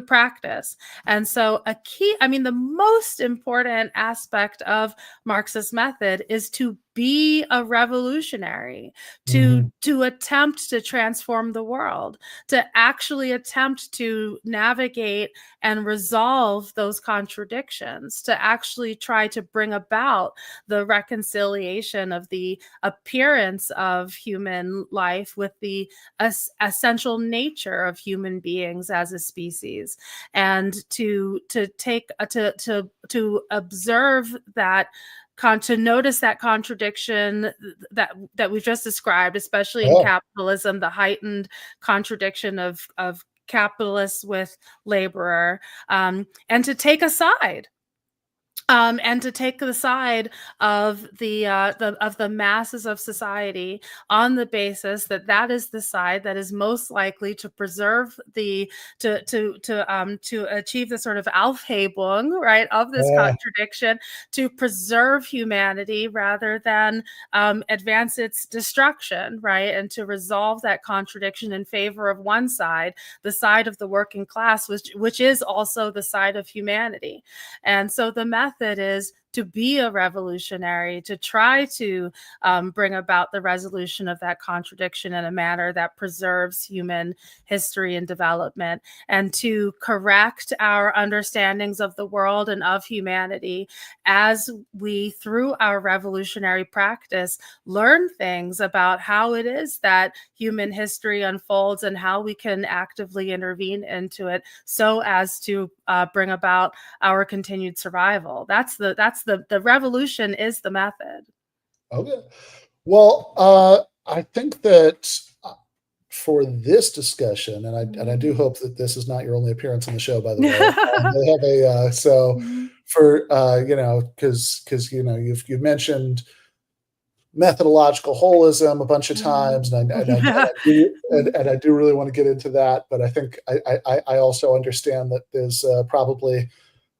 practice. And so the most important aspect of Marx's method is to be a revolutionary, to attempt to transform the world, to actually attempt to navigate and resolve those contradictions, to actually try to bring about the reconciliation of the appearance of human life with the essential nature of human beings as a species, and to observe that, to notice that contradiction that we've just described, especially in capitalism, the heightened contradiction of capitalists with laborer, and to take a side. and to take the side of the masses of society on the basis that that is the side that is most likely to preserve to achieve the sort of Aufhebung, right, of this contradiction, to preserve humanity rather than advance its destruction, right, and to resolve that contradiction in favor of one side, the side of the working class, which is also the side of humanity. And so the method is to be a revolutionary, to try to bring about the resolution of that contradiction in a manner that preserves human history and development, and to correct our understandings of the world and of humanity as we, through our revolutionary practice, learn things about how it is that human history unfolds and how we can actively intervene into it so as to bring about our continued survival. That's the revolution is the method. Okay. Well, I think that for this discussion, and I do hope that this is not your only appearance on the show, by the way. They have a for because you've mentioned methodological holism a bunch of times, and I do really want to get into that, but I think I also understand that there's probably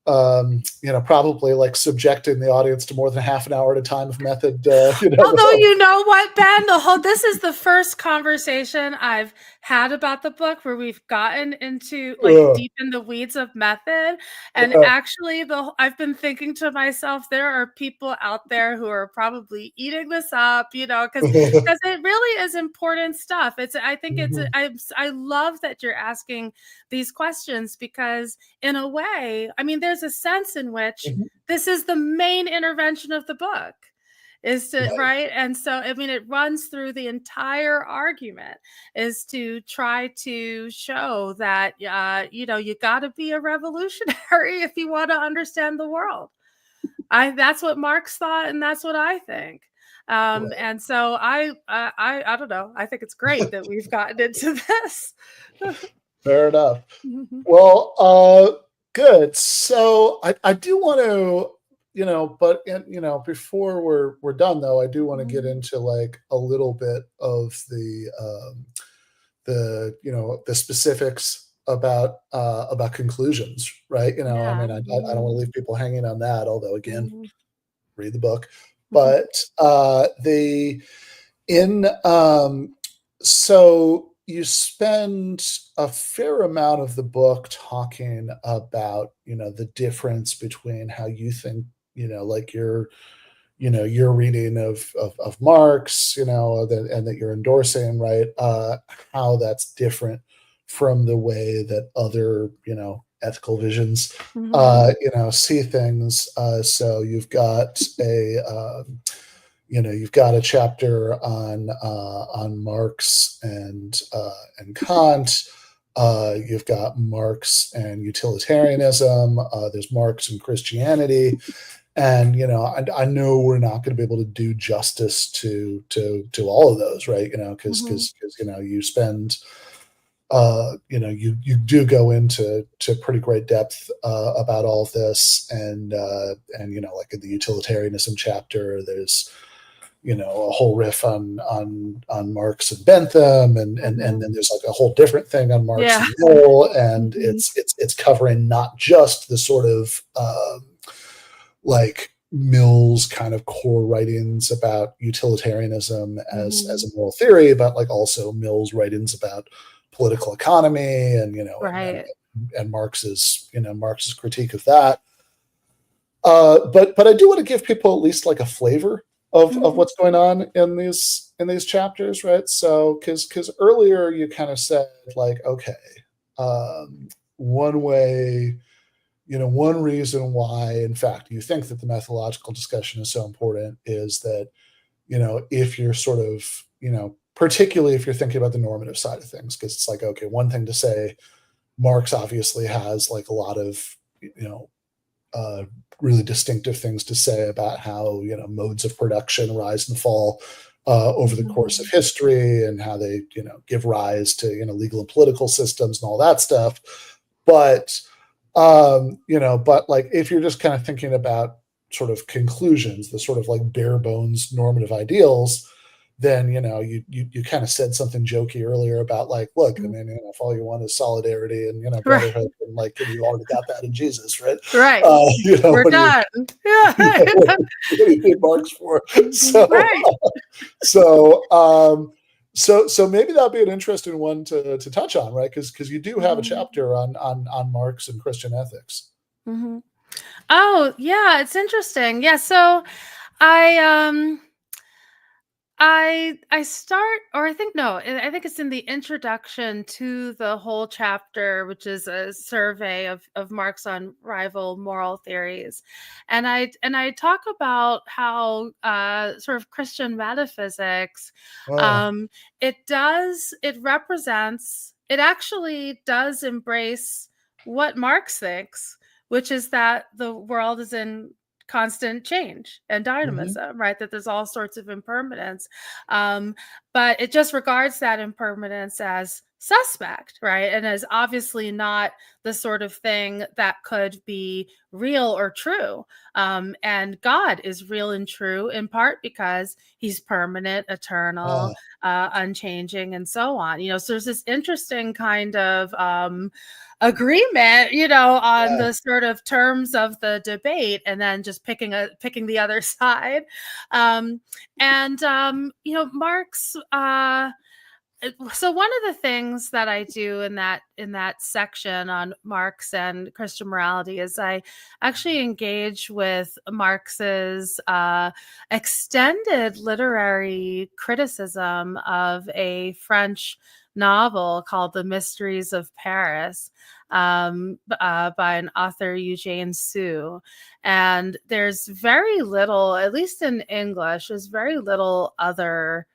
like subjecting the audience to more than half an hour at a time of method. Although, you know what, Ben, this is the first conversation I've had about the book where we've gotten into deep in the weeds of method. And actually, I've been thinking to myself, there are people out there who are probably eating this up, because it really is important stuff. I love that you're asking these questions, because in a way, I mean, there's a sense in which this is the main intervention of the book, is to right. And so, I mean, it runs through the entire argument, is to try to show that you got to be a revolutionary if you want to understand the world. That's what Marx thought, and that's what I think. And so I don't know. I think it's great that we've gotten into this. Fair enough. Well, good. So I do want to, before we're done though, I do want to get into like a little bit of the specifics about conclusions, right? I mean, I don't want to leave people hanging on that, although again, read the book. But so you spend a fair amount of the book talking about, the difference between how you think, like your reading of Marx, and that you're endorsing, right? How that's different from the way that other, ethical visions, see things. So you've got a chapter on Marx and Kant. You've got Marx and utilitarianism. There's Marx and Christianity, and I know we're not going to be able to do justice to all of those, right? Because you spend. You do go into pretty great depth about all of this, and like in the utilitarianism chapter, there's a whole riff on Marx and Bentham, and then there's like a whole different thing on Marx and Mill, and it's covering not just the sort of like Mill's kind of core writings about utilitarianism as a moral theory, but like also Mill's writings about political economy and and Marx's critique of that. But I do want to give people at least like a flavor of what's going on in these chapters, right? So because earlier you kind of said like, okay, one way, one reason why, in fact, you think that the methodological discussion is so important is that, if you're sort of, particularly if you're thinking about the normative side of things, because it's like, okay, one thing to say, Marx obviously has like a lot of, really distinctive things to say about how, modes of production rise and fall over the course of history, and how they, give rise to, legal and political systems and all that stuff. But But like if you're just kind of thinking about sort of conclusions, the sort of like bare bones normative ideals, then you kind of said something jokey earlier about like, look, I mean, if all you want is solidarity and brotherhood, and like you already got that in Jesus, right? Right. We're done. What do you need Marx for? So, Right. So maybe that'd be an interesting one to touch on, right? Because you do have a chapter on Marx and Christian ethics. Mm-hmm. Oh yeah, it's interesting. Yeah, so I start, or I think no, I think it's in the introduction to the whole chapter, which is a survey of Marx on rival moral theories, and I talk about how sort of Christian metaphysics, it actually does embrace what Marx thinks, which is that the world is in constant change and dynamism, right? That there's all sorts of impermanence. But it just regards that impermanence as suspect, right? And as obviously not the sort of thing that could be real or true. And God is real and true in part because he's permanent, eternal, unchanging, and so on. So there's this interesting kind of agreement, on the sort of terms of the debate, and then just picking the other side. Marx. So one of the things that I do in that section on Marx and Christian morality is I actually engage with Marx's extended literary criticism of a French novel called The Mysteries of Paris, by an author, Eugene Sue. And there's very little, at least in English, there's very little other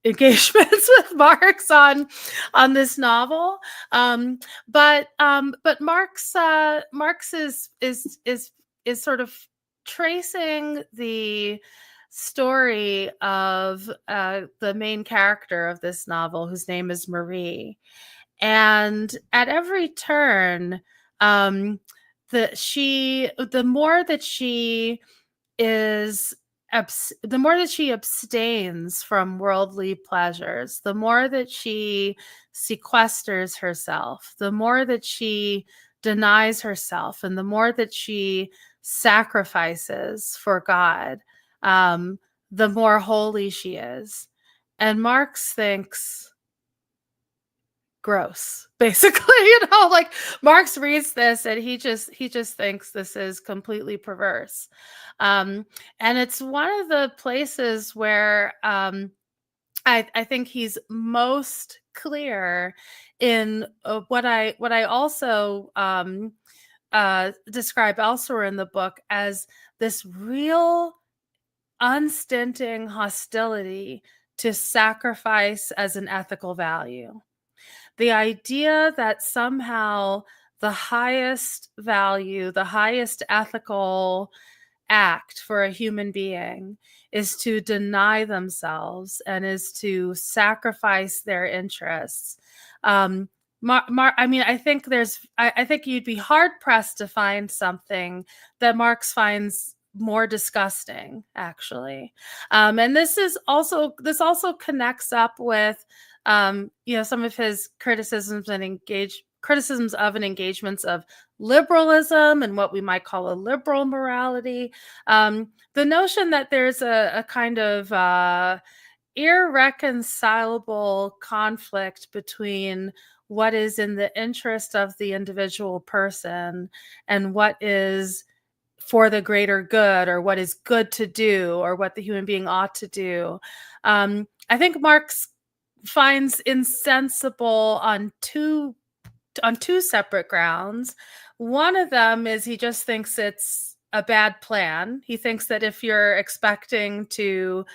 engagements with Marx on this novel. But Marx is sort of tracing the story of the main character of this novel, whose name is Marie. And at every turn, the more that she abstains from worldly pleasures, the more that she sequesters herself, the more that she denies herself, and the more that she sacrifices for God, the more holy she is. And Marx thinks, gross, basically. Like Marx reads this and he just thinks this is completely perverse. And it's one of the places where I think he's most clear in what I also describe elsewhere in the book as this real unstinting hostility to sacrifice as an ethical value. The idea that somehow the highest value, the highest ethical act for a human being is to deny themselves and is to sacrifice their interests. I think you'd be hard pressed to find something that Marx finds more disgusting, actually. And this also connects up with some of his criticisms of and engagements of liberalism and what we might call a liberal morality. The notion that there's a kind of irreconcilable conflict between what is in the interest of the individual person and what is for the greater good, or what is good to do, or what the human being ought to do. I think Marx finds insensible on two separate grounds. One of them is he just thinks it's a bad plan. He thinks that if you're expecting to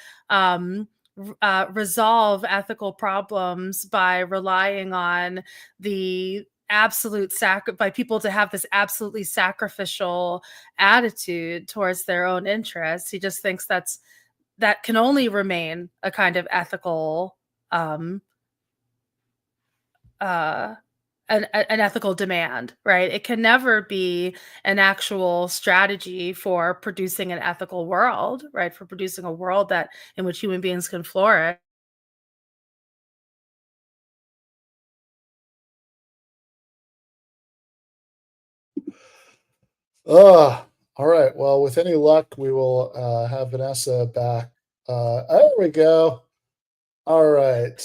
resolve ethical problems by relying on the by people to have this absolutely sacrificial attitude towards their own interests, he just thinks that can only remain a kind of ethical an ethical demand, right? It can never be an actual strategy for producing an ethical world, right? For producing a world that in which human beings can flourish. All right. Well, with any luck, we will have Vanessa back. There we go. All right.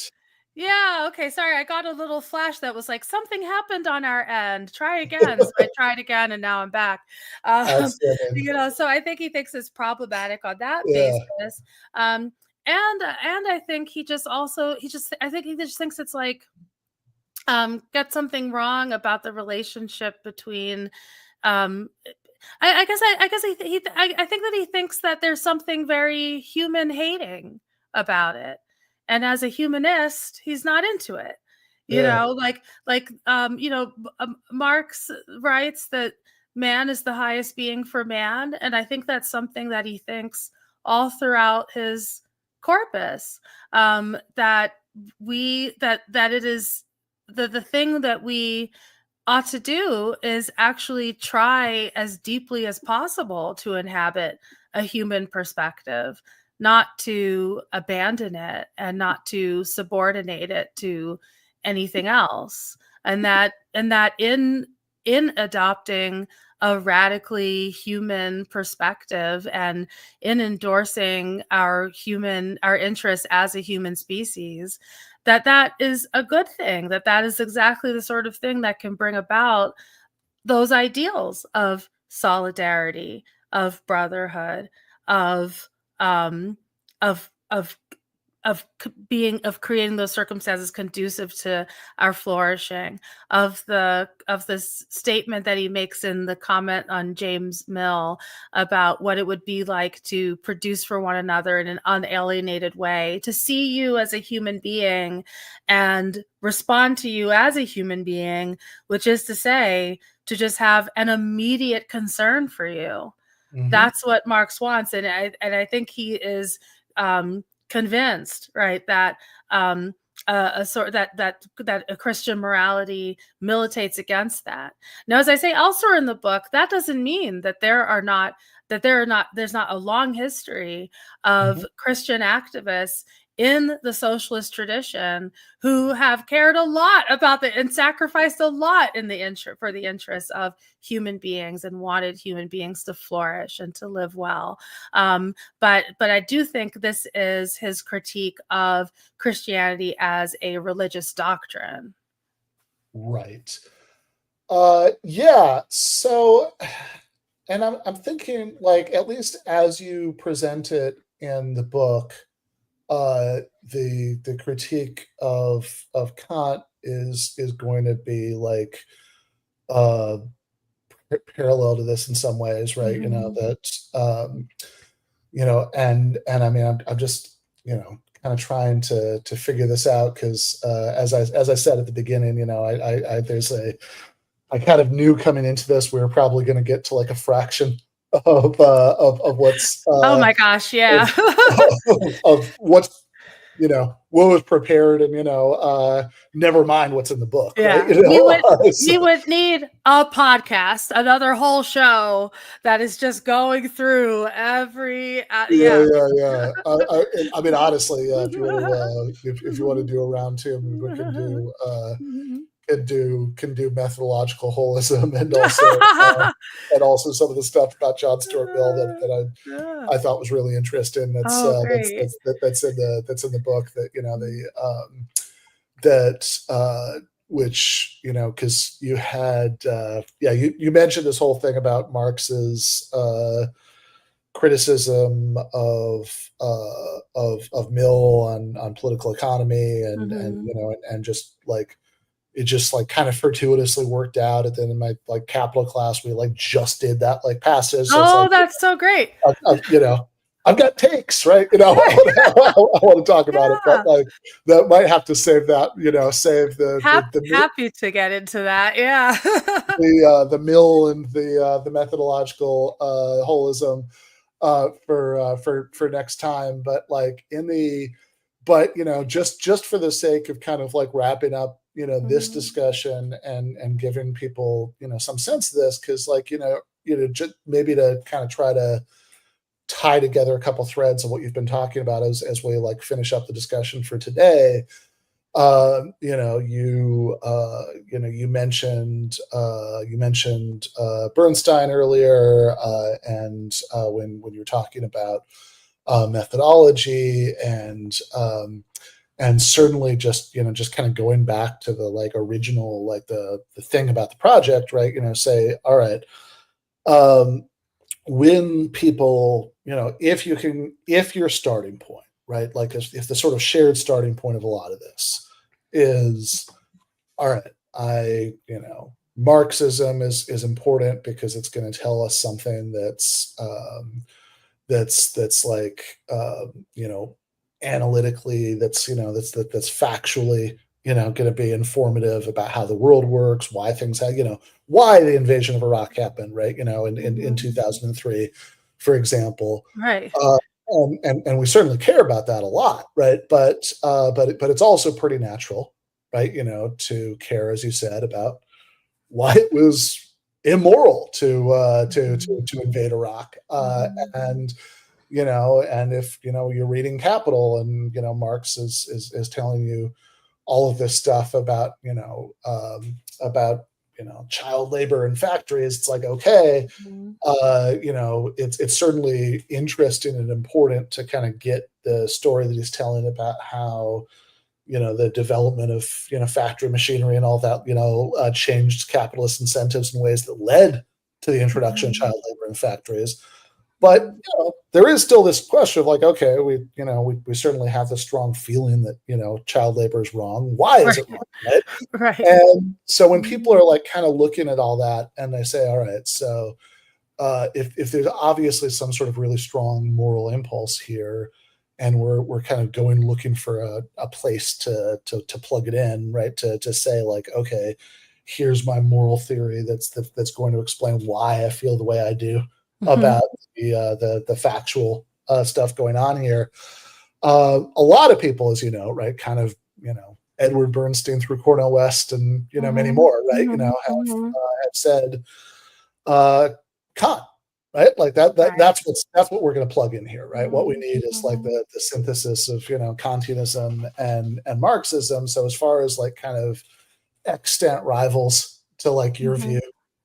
Yeah, okay, sorry, I got a little flash that was like, "Something happened on our end, try again." So I tried again, and now I'm back. Excellent. So I think he thinks it's problematic on that Yeah. basis. And I think he just I think he just thinks it's like, get something wrong about the relationship between, um I guess I think that he thinks that there's something very human hating about it. And as a humanist, he's not into it. Yeah. Marx writes that man is the highest being for man, and I think that's something that he thinks all throughout his corpus. That it is the thing that we ought to do is actually try as deeply as possible to inhabit a human perspective, not to abandon it and not to subordinate it to anything else. And that in adopting a radically human perspective and in endorsing our interests as a human species, that is a good thing, that is exactly the sort of thing that can bring about those ideals of solidarity, of brotherhood, of creating those circumstances conducive to our flourishing, of this statement that he makes in the comment on James Mill about what it would be like to produce for one another in an unalienated way, to see you as a human being and respond to you as a human being, which is to say, to just have an immediate concern for you. Mhm. That's what Marx wants, and I think he is convinced, right, that that a Christian morality militates against that. Now, as I say elsewhere in the book, that doesn't mean that there's not a long history of Christian activists in the socialist tradition who have cared a lot about and sacrificed a lot for the interests of human beings and wanted human beings to flourish and to live well. But I do think this is his critique of Christianity as a religious doctrine. Right. Yeah. So, and I'm thinking, like, at least as you present it in the book, the critique of Kant is going to be like parallel to this in some ways, right? You know that and I mean I'm just kind of trying to figure this out because as I said at the beginning, I kind of knew coming into this we were probably going to get to like a fraction of what's oh my gosh, yeah. of what's what was prepared and never mind what's in the book. Yeah, right? we would need a podcast, another whole show that is just going through every yeah. I mean, honestly, if you want to do a round two, we can do methodological holism and also some of the stuff about John Stuart Mill that I thought was really interesting. That's in the book which because you had you mentioned this whole thing about Marx's criticism of Mill on political economy and just like it just like kind of fortuitously worked out. And then in my like capital class, we like just did that like passage. So that's so great. I've got takes, right? I want to talk about it, but like that might have to save that, save the happy to get into that. Yeah. the Mill and the methodological holism for next time. But like just for the sake of kind of like wrapping up, this discussion and giving people, some sense of this, because just maybe to kind of try to tie together a couple threads of what you've been talking about as we like finish up the discussion for today. You mentioned Bernstein earlier, and when you were talking about methodology and certainly just kind of going back to the like original, like the thing about the project, right? Say, all right, when people, if your starting point, right, like if the sort of shared starting point of a lot of this is, all right, Marxism is important because it's going to tell us something that's like, analytically, that's factually, going to be informative about how the world works, why things have, why the invasion of Iraq happened, right? In 2003, for example. Right. And we certainly care about that a lot, right? But it's also pretty natural, right? To care, as you said, about why it was immoral to invade Iraq, and if you're reading Capital and Marx is telling you all of this stuff about child labor in factories, it's like, okay, it's certainly interesting and important to kind of get the story that he's telling about how the development of factory machinery and all that changed capitalist incentives in ways that led to the introduction of child labor in factories. But there is still this question of like, okay, we certainly have this strong feeling that child labor is wrong. Why is it wrong? Right? Right. And so when people are like kind of looking at all that and they say, all right, so if there's obviously some sort of really strong moral impulse here, and we're kind of going looking for a place to plug it in, right? To say like, okay, here's my moral theory that's going to explain why I feel the way I do about the factual stuff going on here. A lot of people, as you know, right, kind of Edward Bernstein through Cornel West and many more, right, have said Kant, right, like that's what we're going to plug in here, right? What we need is like the synthesis of Kantianism and Marxism. So as far as like kind of extant rivals to like your view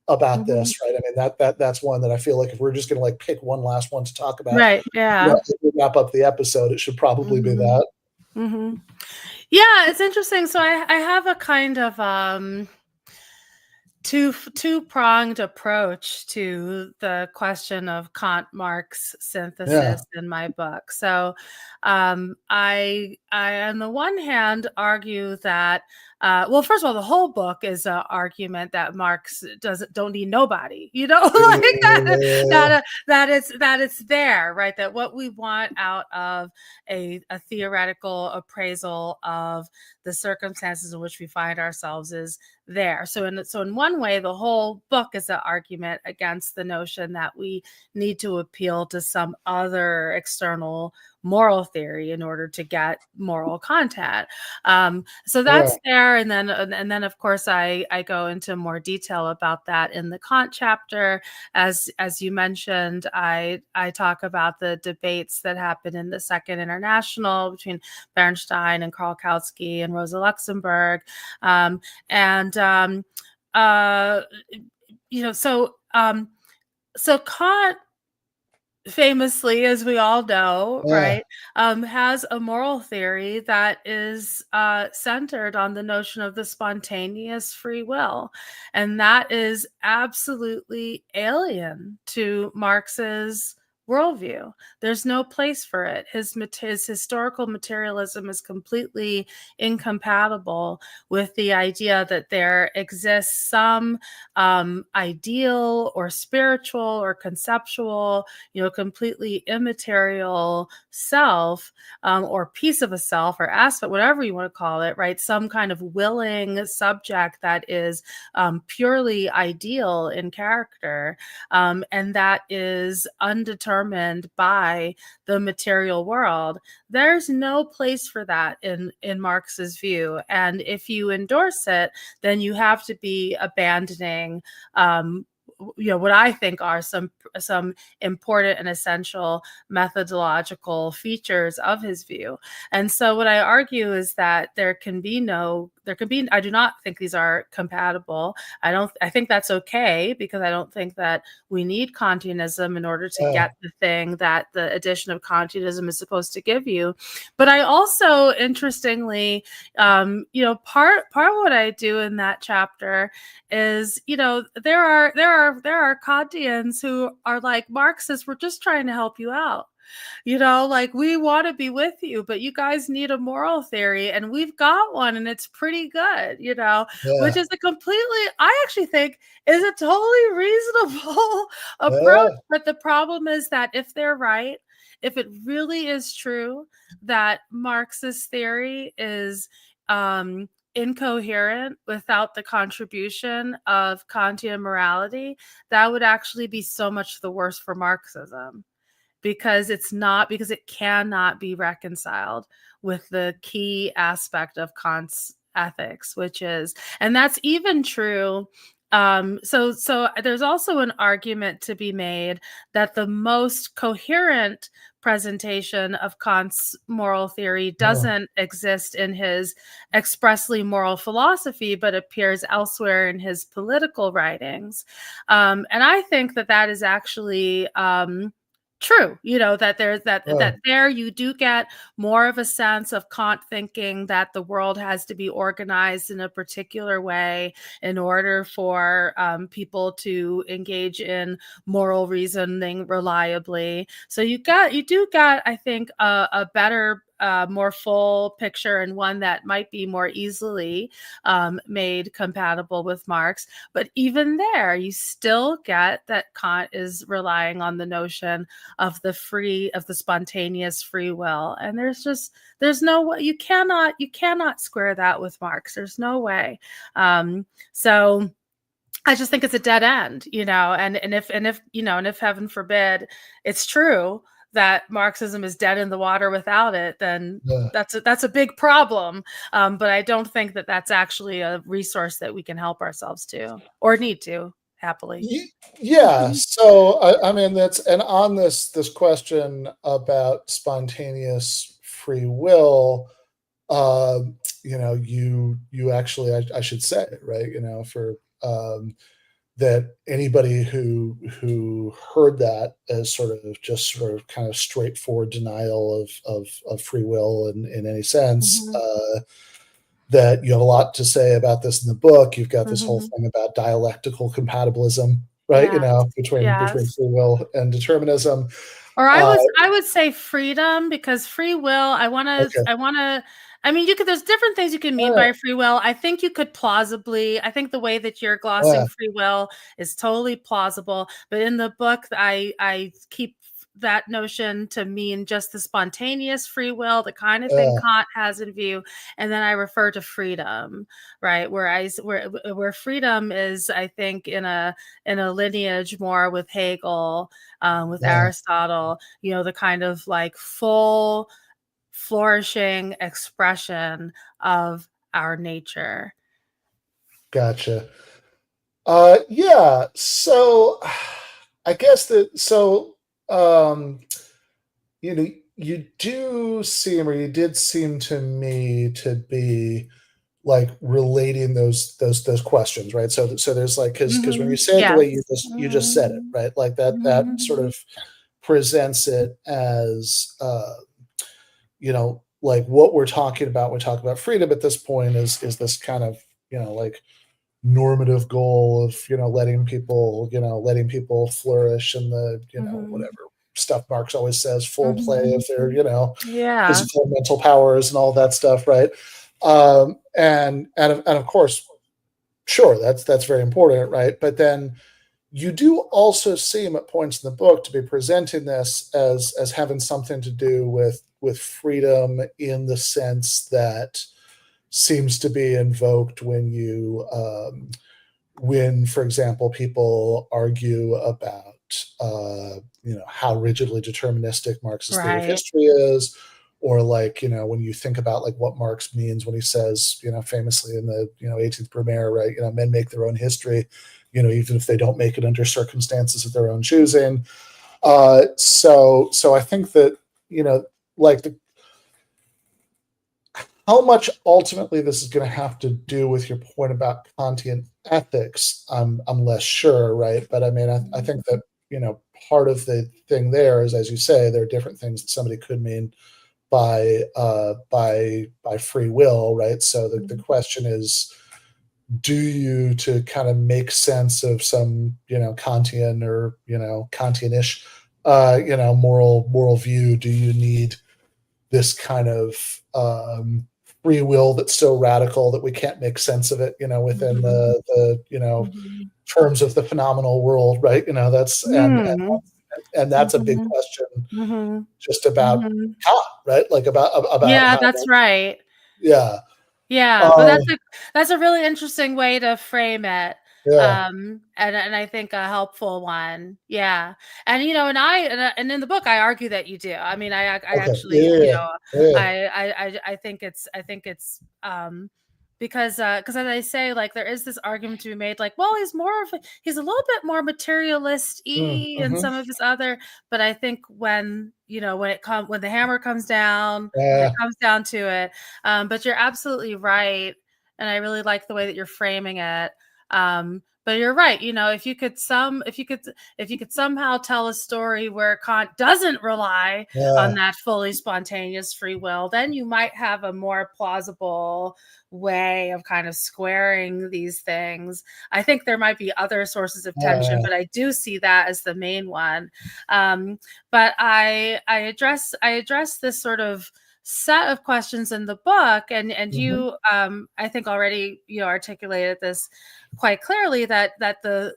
about this, right? I mean, that's one that I feel like if we're just going to like pick one last one to talk about, right? Yeah. Wrap up the episode, it should probably be that. Yeah, it's interesting. So I have a kind of two-pronged approach to the question of Kant-Marx synthesis in my book. So I on the one hand argue that well, first of all, the whole book is an argument that Marx don't need nobody, like that it's there, right? That what we want out of a theoretical appraisal of the circumstances in which we find ourselves is there. So in one way, the whole book is an argument against the notion that we need to appeal to some other external moral theory in order to get moral content. So that's there. And then of course I go into more detail about that in the Kant chapter. As you mentioned, I talk about the debates that happened in the Second International between Bernstein and Karl Kautsky and Rosa Luxemburg. So Kant famously, as we all know, right, has a moral theory that is centered on the notion of the spontaneous free will. And that is absolutely alien to Marx's worldview. There's no place for it. His historical materialism is completely incompatible with the idea that there exists some ideal or spiritual or conceptual, completely immaterial self or piece of a self or aspect, whatever you want to call it, right? Some kind of willing subject that is purely ideal in character, and that is undetermined determined by the material world. There's no place for that in Marx's view. And if you endorse it, then you have to be abandoning what I think are some important and essential methodological features of his view. And so what I argue is that I do not think these are compatible. I think that's okay, because I don't think that we need Kantianism in order to get the thing that the addition of Kantianism is supposed to give you. But I also, interestingly, part of what I do in that chapter is, there are Kantians who are like, Marxists, we're just trying to help you out. Like, we want to be with you, but you guys need a moral theory, and we've got one, and it's pretty good, which is I actually think is a totally reasonable approach. But the problem is that if they're right, if it really is true that Marxist theory is incoherent without the contribution of Kantian morality, that would actually be so much the worse for Marxism, because it cannot be reconciled with the key aspect of Kant's ethics, and that's even true. So there's also an argument to be made that the most coherent presentation of Kant's moral theory doesn't exist in his expressly moral philosophy, but appears elsewhere in his political writings. And I think that is actually true, that there's that there you do get more of a sense of Kant thinking that the world has to be organized in a particular way in order for people to engage in moral reasoning reliably. So you do get, I think, a better, more full picture, and one that might be more easily made compatible with Marx. But even there, you still get that Kant is relying on the notion of the spontaneous free will, and there's no way, you cannot square that with Marx. There's no way. So I just think it's a dead end, and if heaven forbid it's true that Marxism is dead in the water without it, then that's a big problem. But I don't think that that's actually a resource that we can help ourselves to or need to happily. Yeah. So I mean, and on this question about spontaneous free will, you actually, I should say, right, for that anybody who heard that as sort of kind of straightforward denial of free will in any sense, that you have a lot to say about this in the book. You've got this whole thing about dialectical compatibilism, right? Between free will and determinism. Or I would say freedom, because free will, there's different things you can mean by free will. I think you could plausibly, I think the way that you're glossing free will is totally plausible. But in the book, I keep that notion to mean just the spontaneous free will, the kind of thing Kant has in view. And then I refer to freedom, right? Where freedom is, I think, in a lineage more with Hegel, with Aristotle, the kind of like full flourishing expression of our nature. Gotcha. Yeah. So I guess you did seem to me to be like relating those questions, right? So there's like, because when you say it the way you just said it, right? Like that sort of presents it as like what we're talking about. We talk about freedom at this point is this kind of like normative goal of letting people flourish in the whatever stuff Marx always says, full play of their physical, mental powers and all that stuff, right? And of course, sure, that's very important, right? But then you do also seem at points in the book to be presenting this as having something to do with freedom in the sense that seems to be invoked when, for example, people argue about how rigidly deterministic Marx's theory of Right. history is, or like, when you think about like what Marx means when he says, famously in the 18th Brumaire, right, men make their own history, even if they don't make it under circumstances of their own choosing. So I think that, like how much ultimately this is going to have to do with your point about Kantian ethics, I'm less sure, right? But I mean, I think that, part of the thing there is, as you say, there are different things that somebody could mean by free will, right? So the question is, do you, to kind of make sense of some, Kantian or, Kantianish, moral view, do you need this kind of free will that's so radical that we can't make sense of it, within the terms of the phenomenal world, right? That's and that's a big question, just about how, right? Like about Yeah, how, that's right. yeah. Yeah, but that's a really interesting way to frame it. Yeah. And I think a helpful one. Yeah. And and in the book I argue that you do. I mean, I actually, I think it's because as I say, like, there is this argument to be made, like, well, he's a little bit more materialist-y and some of his other, but I think when when the hammer comes down, when it comes down to it, but you're absolutely right, and I really like the way that you're framing it. But you're right. If you could somehow tell a story where Kant doesn't rely on that fully spontaneous free will, then you might have a more plausible way of kind of squaring these things. I think there might be other sources of tension, but I do see that as the main one. But I address this sort of set of questions in the book, and you I think already articulated this quite clearly, that the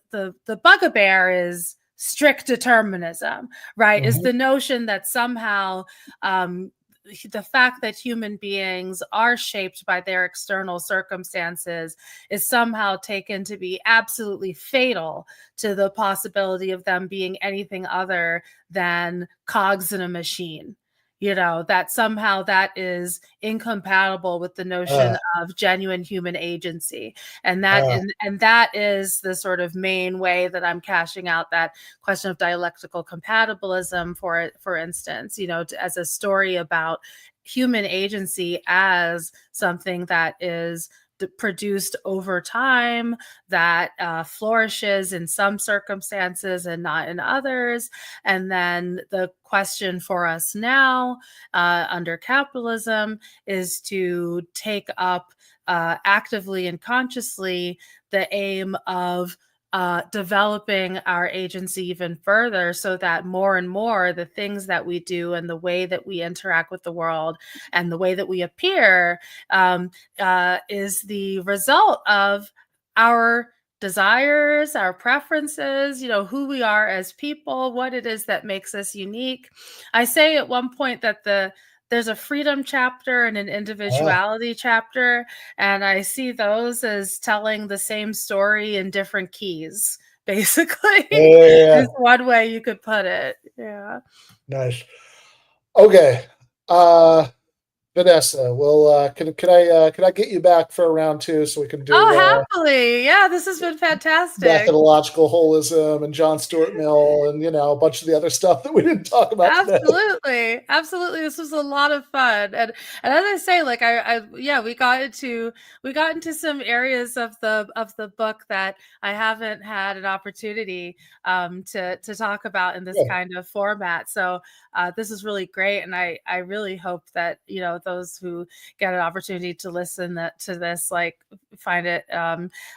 bugbear is strict determinism, right? Is the notion that somehow the fact that human beings are shaped by their external circumstances is somehow taken to be absolutely fatal to the possibility of them being anything other than cogs in a machine. That somehow that is incompatible with the notion of genuine human agency. And that is the sort of main way that I'm cashing out that question of dialectical compatibilism, for instance, as a story about human agency as something that is produced over time, that flourishes in some circumstances and not in others. And then the question for us now under capitalism is to take up actively and consciously the aim of developing our agency even further, so that more and more the things that we do and the way that we interact with the world and the way that we appear is the result of our desires, our preferences, who we are as people, what it is that makes us unique. I say at one point that there's a freedom chapter and an individuality chapter, and I see those as telling the same story in different keys, basically. Is one way you could put it. Yeah. Nice. Okay. Vanessa, well, can I get you back for a round two so we can do? Happily, yeah. This has been fantastic. Methodological holism and John Stuart Mill and a bunch of the other stuff that we didn't talk about. Absolutely, absolutely. This was a lot of fun, and as I say, like we got into some areas of the book that I haven't had an opportunity to talk about in this kind of format. So this is really great, and I really hope that those who get an opportunity to listen to this find it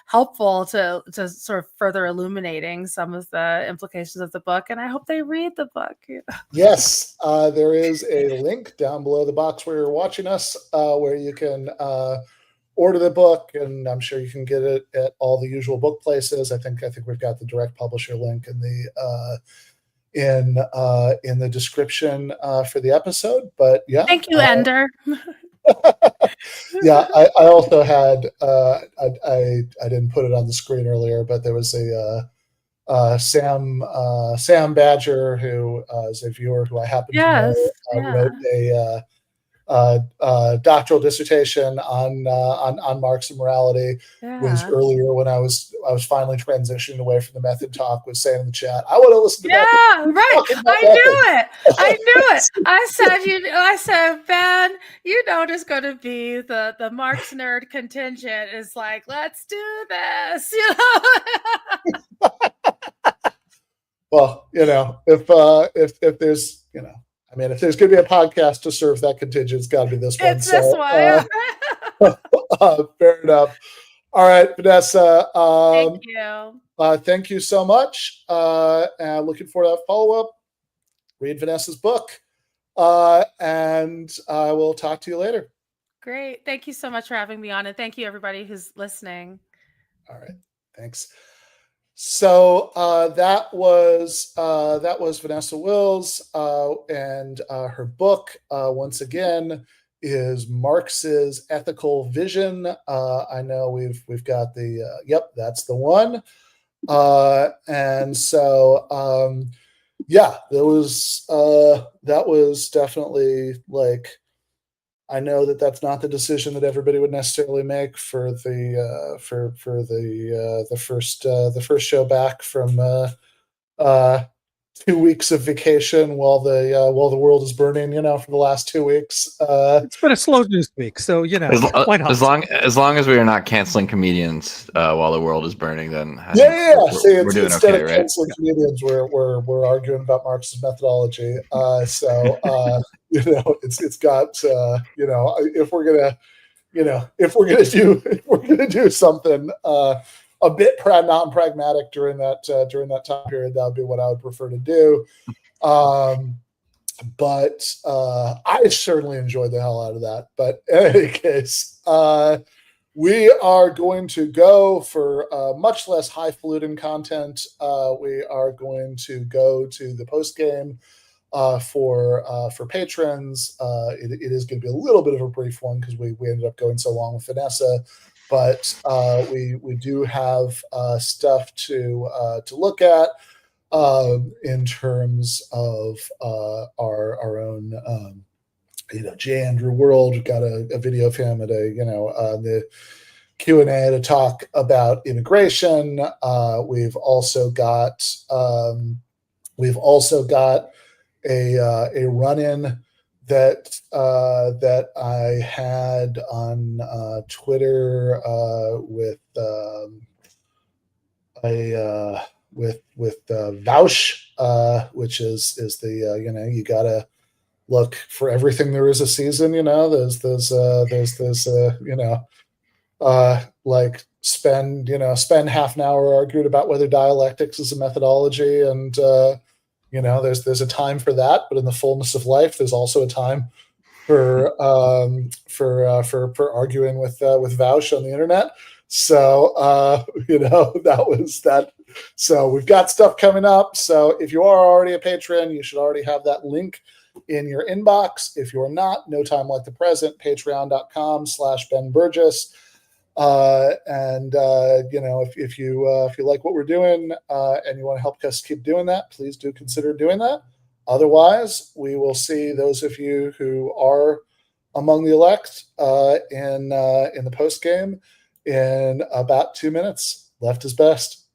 helpful to sort of further illuminating some of the implications of the book, and I hope they read the book. Yes, there is a link down below the box where you're watching us where you can order the book, and I'm sure you can get it at all the usual book places. I think we've got the direct publisher link in the description for the episode. But yeah, thank you, Ender. Yeah, I also had I didn't put it on the screen earlier, but there was a Sam Badger, who is a viewer who I happen to know, wrote a doctoral dissertation on Marx and morality. Was earlier when I was finally transitioning away from the method talk, was saying in the chat, I want to listen to method. Right. I knew it. I said, Ben, you know there's going to be the Marx nerd contingent is like, let's do this, you know. Well, you know, if there's, you know, I mean, if there's going to be a podcast to serve that contingent, it's got to be this one. It's this one. Fair enough. All right, Vanessa. Thank you. Thank you so much. And looking forward to that follow-up. Read Vanessa's book. And I will talk to you later. Great. Thank you so much for having me on. And thank you, everybody who's listening. All right. Thanks. So that was Vanessa Wills, and her book, once again, is Marx's Ethical Vision. I know we've got the yep, that's the one. And so yeah, that was definitely, like, I know that's not the decision that everybody would necessarily make for the first show back from 2 weeks of vacation while the world is burning, you know, for the last 2 weeks. It's been a slow news week, so you know, why not? As long as we are not canceling comedians while the world is burning, then we're doing instead okay, of right? Canceling comedians, we're arguing about Marx's methodology. So you know, it's got you know, if we're gonna do something a bit non-pragmatic during that time period, that would be what I would prefer to do. But I certainly enjoyed the hell out of that. But in any case, we are going to go for much less highfalutin content. We are going to go to the post game for patrons. It is going to be a little bit of a brief one because we ended up going so long with Vanessa. But we do have stuff to look at in terms of our own you know, J. Andrew World. We've got a video of him at the Q&A to talk about immigration. We've also got a run-in that I had on Twitter with Vaush, which is the you know, you gotta look for everything there is a season. You know, there's you know, like spend half an hour arguing about whether dialectics is a methodology, and you know, there's a time for that, but in the fullness of life, there's also a time for arguing with Vaush on the internet. So you know, that was that. So we've got stuff coming up. So if you are already a patron, you should already have that link in your inbox. If you're not, no time like the present, patreon.com/Ben Burgis. And you know, if you like what we're doing and you want to help us keep doing that, please do consider doing that. Otherwise, we will see those of you who are among the elect in the post game in about 2 minutes. Left is best.